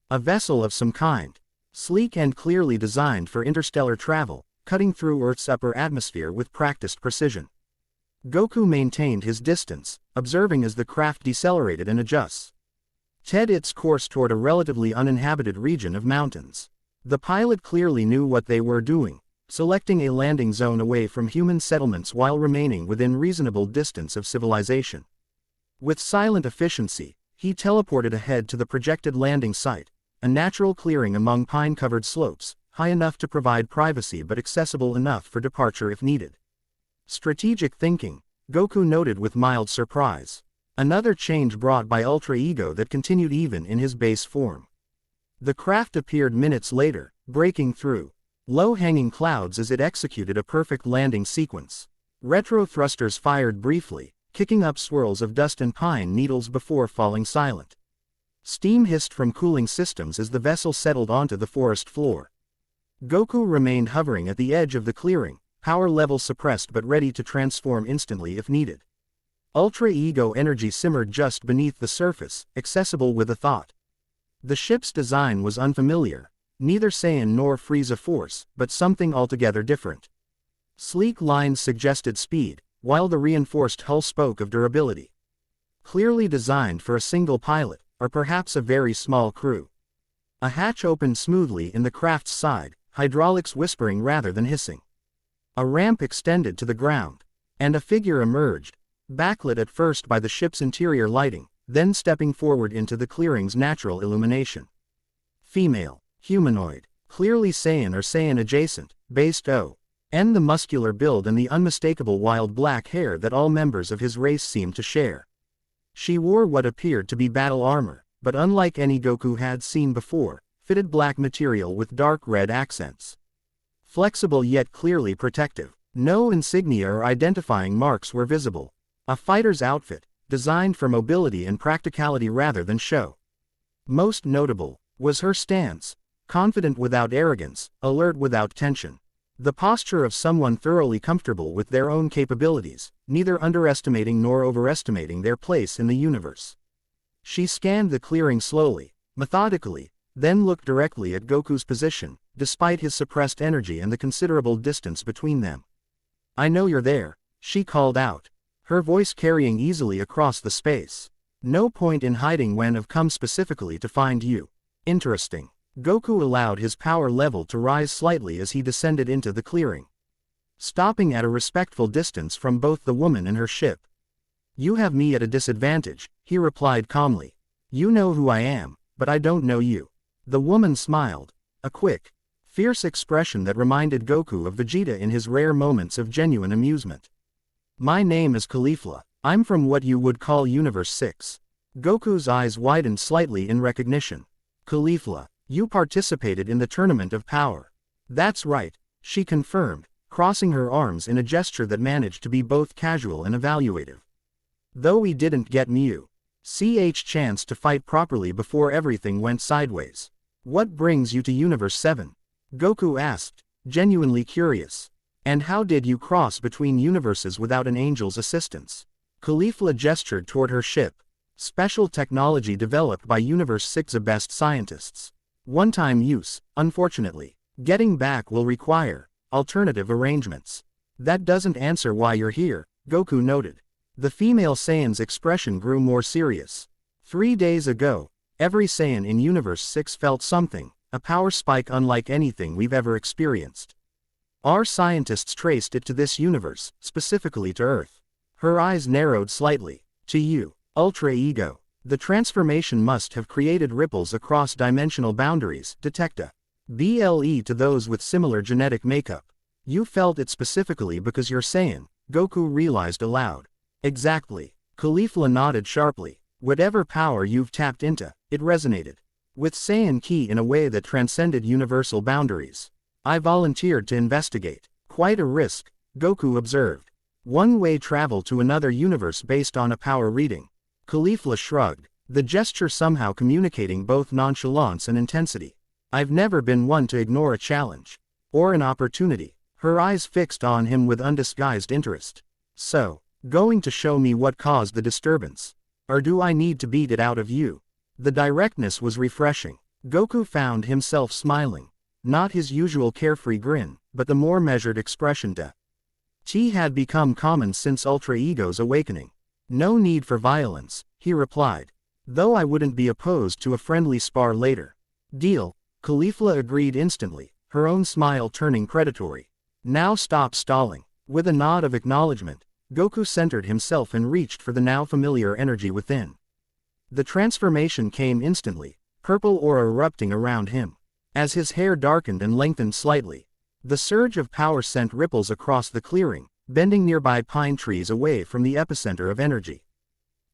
A vessel of some kind, sleek and clearly designed for interstellar travel, cutting through Earth's upper atmosphere with practiced precision. Goku maintained his distance, observing as the craft decelerated and adjusts its course toward a relatively uninhabited region of mountains. The pilot clearly knew what they were doing, selecting a landing zone away from human settlements while remaining within reasonable distance of civilization. With silent efficiency, he teleported ahead to the projected landing site, a natural clearing among pine-covered slopes, high enough to provide privacy but accessible enough for departure if needed. Strategic thinking, Goku noted with mild surprise. Another change brought by Ultra Ego that continued even in his base form. The craft appeared minutes later, breaking through low-hanging clouds as it executed a perfect landing sequence. Retro thrusters fired briefly, kicking up swirls of dust and pine needles before falling silent. Steam hissed from cooling systems as the vessel settled onto the forest floor. Goku remained hovering at the edge of the clearing, power level suppressed but ready to transform instantly if needed. Ultra Ego energy simmered just beneath the surface, accessible with a thought. The ship's design was unfamiliar, neither Saiyan nor Frieza force, but something altogether different. Sleek lines suggested speed, while the reinforced hull spoke of durability. Clearly designed for a single pilot, or perhaps a very small crew. A hatch opened smoothly in the craft's side, hydraulics whispering rather than hissing. A ramp extended to the ground, and a figure emerged, backlit at first by the ship's interior lighting, then stepping forward into the clearing's natural illumination. Female, humanoid, clearly Saiyan or Saiyan adjacent, based on the muscular build and the unmistakable wild black hair that all members of his race seemed to share. She wore what appeared to be battle armor, but unlike any Goku had seen before, fitted black material with dark red accents. Flexible yet clearly protective, no insignia or identifying marks were visible. A fighter's outfit, designed for mobility and practicality rather than show. Most notable was her stance, confident without arrogance, alert without tension. The posture of someone thoroughly comfortable with their own capabilities, neither underestimating nor overestimating their place in the universe. She scanned the clearing slowly, methodically, then looked directly at Goku's position, despite his suppressed energy and the considerable distance between them. "I know you're there," she called out, her voice carrying easily across the space. "No point in hiding when I've come specifically to find you." Interesting. Goku allowed his power level to rise slightly as he descended into the clearing, stopping at a respectful distance from both the woman and her ship. "You have me at a disadvantage," he replied calmly. "You know who I am, but I don't know you." The woman smiled, a quick, fierce expression that reminded Goku of Vegeta in his rare moments of genuine amusement. "My name is Caulifla. I'm from what you would call Universe 6. Goku's eyes widened slightly in recognition. "Caulifla, you participated in the Tournament of Power." "That's right," she confirmed, crossing her arms in a gesture that managed to be both casual and evaluative. "Though we didn't get Ch chance to fight properly before everything went sideways." "What brings you to Universe 7? Goku asked, genuinely curious. "And how did you cross between universes without an angel's assistance?" Caulifla gestured toward her ship. "Special technology developed by Universe 6's best scientists. One-time use, unfortunately. Getting back will require alternative arrangements." "That doesn't answer why you're here," Goku noted. The female Saiyan's expression grew more serious. 3 days ago, every Saiyan in Universe 6 felt something, a power spike unlike anything we've ever experienced. Our scientists traced it to this universe, specifically to Earth." Her eyes narrowed slightly. "To you, Ultra Ego. The transformation must have created ripples across dimensional boundaries, detecta. BLE to those with similar genetic makeup. You felt it specifically because you're Saiyan," Goku realized aloud. "Exactly." Caulifla nodded sharply. "Whatever power you've tapped into, it resonated with Saiyan Ki in a way that transcended universal boundaries. I volunteered to investigate." "Quite a risk," Goku observed. "One-way travel to another universe based on a power reading." Caulifla shrugged, the gesture somehow communicating both nonchalance and intensity. "I've never been one to ignore a challenge. Or an opportunity." Her eyes fixed on him with undisguised interest. "So, going to show me what caused the disturbance? Or do I need to beat it out of you?" The directness was refreshing. Goku found himself smiling. Not his usual carefree grin, but the more measured expression T had become common since Ultra Ego's awakening. "No need for violence," he replied. "Though I wouldn't be opposed to a friendly spar later." "Deal," Caulifla agreed instantly, her own smile turning predatory. "Now stop stalling." With a nod of acknowledgement, Goku centered himself and reached for the now familiar energy within. The transformation came instantly, purple aura erupting around him. As his hair darkened and lengthened slightly, the surge of power sent ripples across the clearing, bending nearby pine trees away from the epicenter of energy.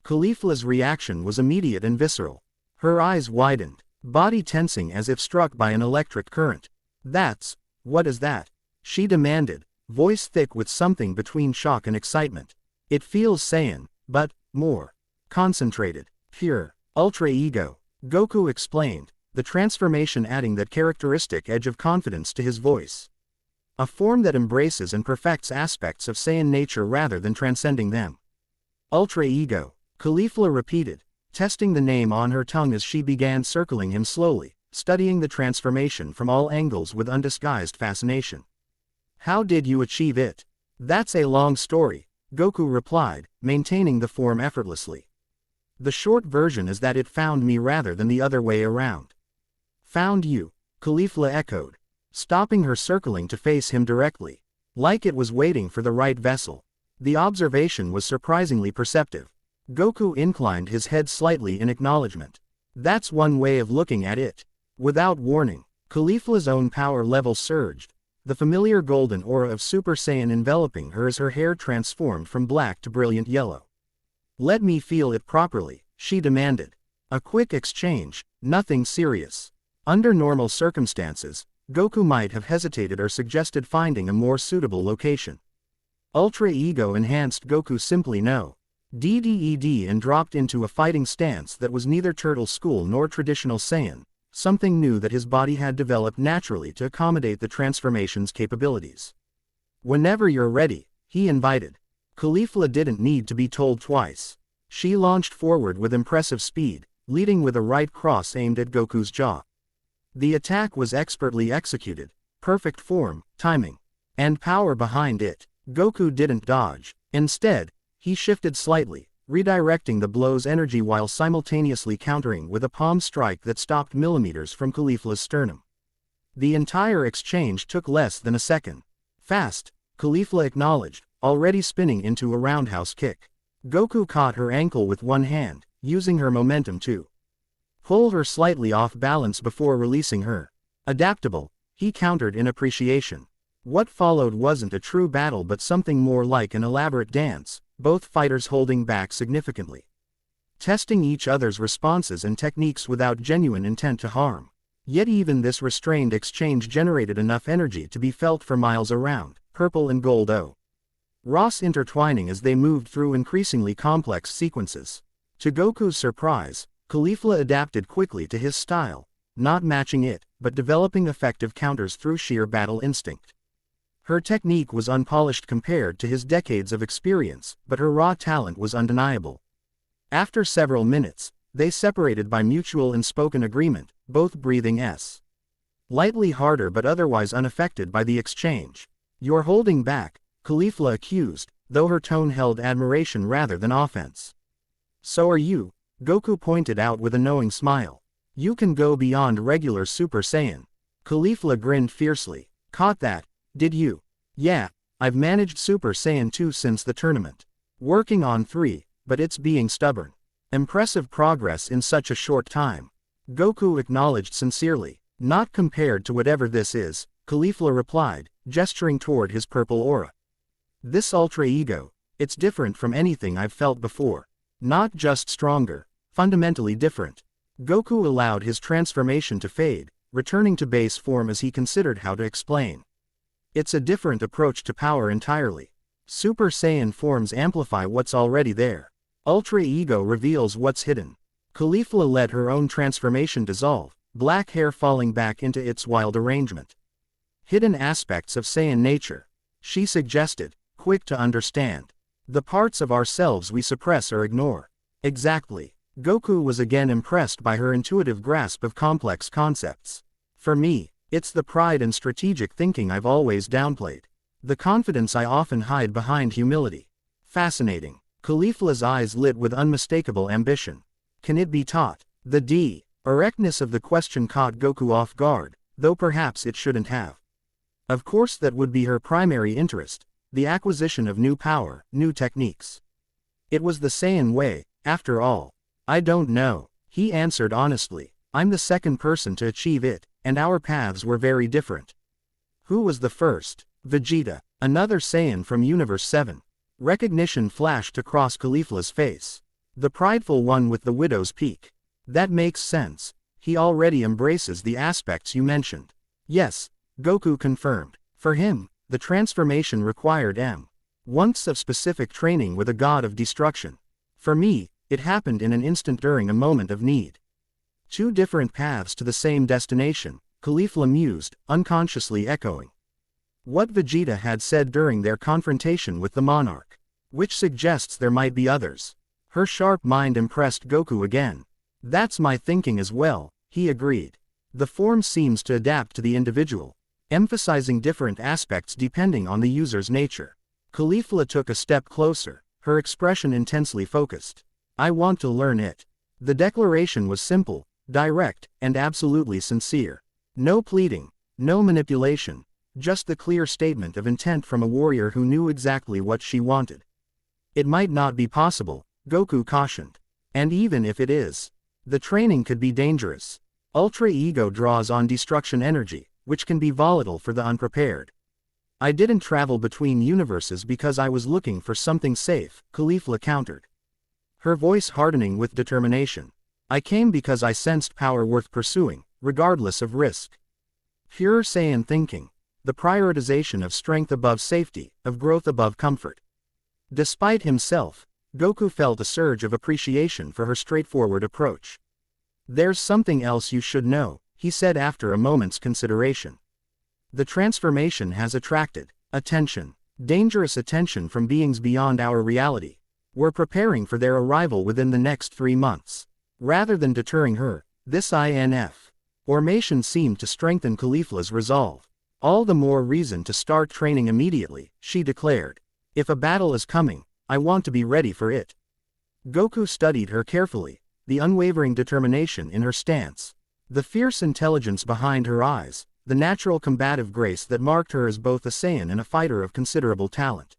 Caulifla's reaction was immediate and visceral. Her eyes widened, body tensing as if struck by an electric current. What is that?" she demanded, voice thick with something between shock and excitement. "It feels Saiyan, but more concentrated, pure, Ultra Ego," Goku explained, the transformation adding that characteristic edge of confidence to his voice. A form that embraces and perfects aspects of Saiyan nature rather than transcending them. Ultra Ego, Caulifla repeated, testing the name on her tongue as she began circling him slowly, studying the transformation from all angles with undisguised fascination. How did you achieve it? That's a long story, Goku replied, maintaining the form effortlessly. The short version is that it found me rather than the other way around. Found you, Caulifla echoed, stopping her circling to face him directly, like it was waiting for the right vessel. The observation was surprisingly perceptive. Goku inclined his head slightly in acknowledgement. That's one way of looking at it. Without warning, Caulifla's own power level surged, the familiar golden aura of Super Saiyan enveloping her as her hair transformed from black to brilliant yellow. Let me feel it properly, she demanded. A quick exchange, nothing serious. Under normal circumstances, Goku might have hesitated or suggested finding a more suitable location. Ultra Ego enhanced Goku simply no. DDED and dropped into a fighting stance that was neither Turtle School nor traditional Saiyan, something new that his body had developed naturally to accommodate the transformation's capabilities. Whenever you're ready, he invited. Caulifla didn't need to be told twice. She launched forward with impressive speed, leading with a right cross aimed at Goku's jaw. The attack was expertly executed, perfect form, timing, and power behind it. Goku didn't dodge. Instead, he shifted slightly, redirecting the blow's energy while simultaneously countering with a palm strike that stopped millimeters from Caulifla's sternum. The entire exchange took less than a second. Fast, Caulifla acknowledged, already spinning into a roundhouse kick. Goku caught her ankle with one hand, using her momentum to pull her slightly off balance before releasing her. Adaptable, he countered in appreciation. What followed wasn't a true battle but something more like an elaborate dance, both fighters holding back significantly, testing each other's responses and techniques without genuine intent to harm. Yet even this restrained exchange generated enough energy to be felt for miles around, purple and gold Ross intertwining as they moved through increasingly complex sequences. To Goku's surprise, Caulifla adapted quickly to his style, not matching it, but developing effective counters through sheer battle instinct. Her technique was unpolished compared to his decades of experience, but her raw talent was undeniable. After several minutes, they separated by mutual unspoken agreement, both breathing lightly harder but otherwise unaffected by the exchange. You're holding back, Caulifla accused, though her tone held admiration rather than offense. So are you, Goku pointed out with a knowing smile. You can go beyond regular Super Saiyan. Caulifla grinned fiercely. Caught that, did you? Yeah, I've managed Super Saiyan 2 since the tournament. Working on 3, but it's being stubborn. Impressive progress in such a short time. Goku acknowledged sincerely. Not compared to whatever this is, Caulifla replied, gesturing toward his purple aura. This Ultra Ego, it's different from anything I've felt before. Not just stronger, fundamentally different. Goku allowed his transformation to fade, returning to base form as he considered how to explain. It's a different approach to power entirely. Super Saiyan forms amplify what's already there. Ultra Ego reveals what's hidden. Caulifla let her own transformation dissolve, black hair falling back into its wild arrangement. Hidden aspects of Saiyan nature, she suggested, quick to understand. The parts of ourselves we suppress or ignore. Exactly. Goku was again impressed by her intuitive grasp of complex concepts. For me, it's the pride and strategic thinking I've always downplayed. The confidence I often hide behind humility. Fascinating. Caulifla's eyes lit with unmistakable ambition. Can it be taught? The directness of the question caught Goku off guard, though perhaps it shouldn't have. Of course that would be her primary interest, the acquisition of new power, new techniques. It was the Saiyan way, after all. I don't know, he answered honestly. I'm the second person to achieve it, and our paths were very different. Who was the first? Vegeta, another Saiyan from Universe 7. Recognition flashed across Caulifla's face. The prideful one with the widow's peak. That makes sense. He already embraces the aspects you mentioned. Yes, Goku confirmed. For him, the transformation required once of specific training with a god of destruction. For me, it happened in an instant during a moment of need. Two different paths to the same destination, Caulifla mused, unconsciously echoing. What Vegeta had said during their confrontation with the monarch. Which suggests there might be others. Her sharp mind impressed Goku again. That's my thinking as well, he agreed. The form seems to adapt to the individual, emphasizing different aspects depending on the user's nature. Caulifla took a step closer, her expression intensely focused. I want to learn it. The declaration was simple, direct, and absolutely sincere. No pleading, no manipulation, just the clear statement of intent from a warrior who knew exactly what she wanted. It might not be possible, Goku cautioned. And even if it is, the training could be dangerous. Ultra Ego draws on destruction energy, which can be volatile for the unprepared. I didn't travel between universes because I was looking for something safe, Caulifla countered. Her voice hardening with determination. I came because I sensed power worth pursuing, regardless of risk. Pure Saiyan thinking. The prioritization of strength above safety, of growth above comfort. Despite himself, Goku felt a surge of appreciation for her straightforward approach. There's something else you should know, he said after a moment's consideration. The transformation has attracted attention, dangerous attention from beings beyond our reality. We're preparing for their arrival within the next 3 months. Rather than deterring her, this information seemed to strengthen Caulifla's resolve. All the more reason to start training immediately, she declared. If a battle is coming, I want to be ready for it. Goku studied her carefully, the unwavering determination in her stance, the fierce intelligence behind her eyes, the natural combative grace that marked her as both a Saiyan and a fighter of considerable talent.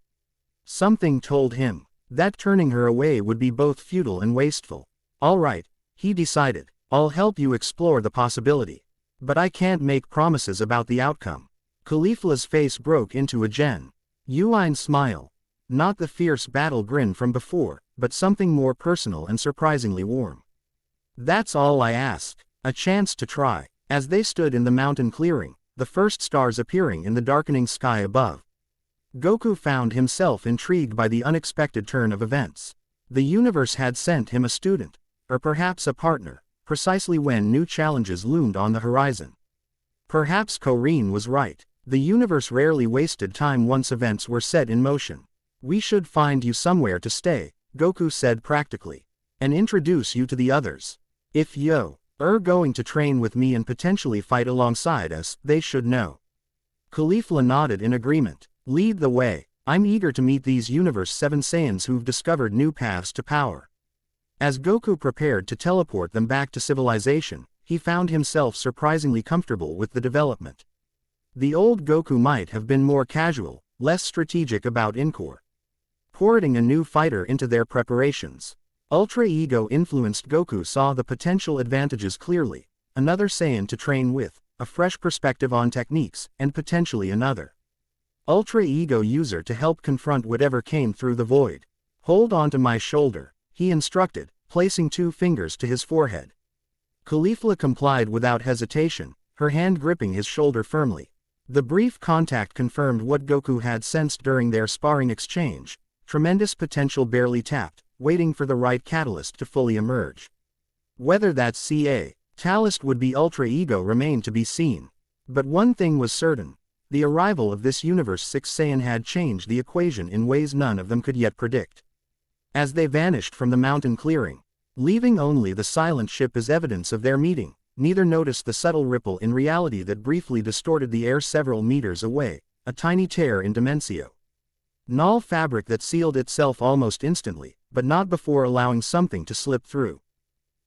Something told him that turning her away would be both futile and wasteful. All right, he decided, I'll help you explore the possibility. But I can't make promises about the outcome. Caulifla's face broke into a genuine smile. Not the fierce battle grin from before, but something more personal and surprisingly warm. That's all I ask, a chance to try. As they stood in the mountain clearing, the first stars appearing in the darkening sky above, Goku found himself intrigued by the unexpected turn of events. The universe had sent him a student, or perhaps a partner, precisely when new challenges loomed on the horizon. Perhaps Korin was right. The universe rarely wasted time once events were set in motion. We should find you somewhere to stay, Goku said practically, and introduce you to the others. If you're going to train with me and potentially fight alongside us, they should know. Caulifla nodded in agreement. Lead the way. I'm eager to meet these Universe 7 Saiyans who've discovered new paths to power. As Goku prepared to teleport them back to civilization, he found himself surprisingly comfortable with the development. The old Goku might have been more casual, less strategic about incorporating a new fighter into their preparations. Ultra Ego influenced Goku saw the potential advantages clearly, another Saiyan to train with, a fresh perspective on techniques, and potentially another Ultra Ego user to help confront whatever came through the void. Hold on to my shoulder, he instructed, placing 2 fingers to his forehead. Caulifla complied without hesitation, her hand gripping his shoulder firmly. The brief contact confirmed what Goku had sensed during their sparring exchange, tremendous potential barely tapped, waiting for the right catalyst to fully emerge. Whether that catalyst would be Ultra Ego remained to be seen. But one thing was certain. The arrival of this Universe 6 Saiyan had changed the equation in ways none of them could yet predict. As they vanished from the mountain clearing, leaving only the silent ship as evidence of their meeting, neither noticed the subtle ripple in reality that briefly distorted the air several meters away, a tiny tear in Dimensio. Null fabric that sealed itself almost instantly, but not before allowing something to slip through.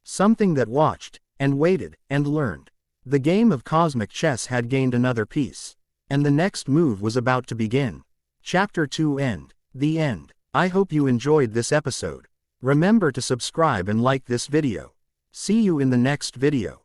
Something that watched, and waited, and learned. The game of cosmic chess had gained another piece. And the next move was about to begin. Chapter 2 End. The end. I hope you enjoyed this episode. Remember to subscribe and like this video. See you in the next video.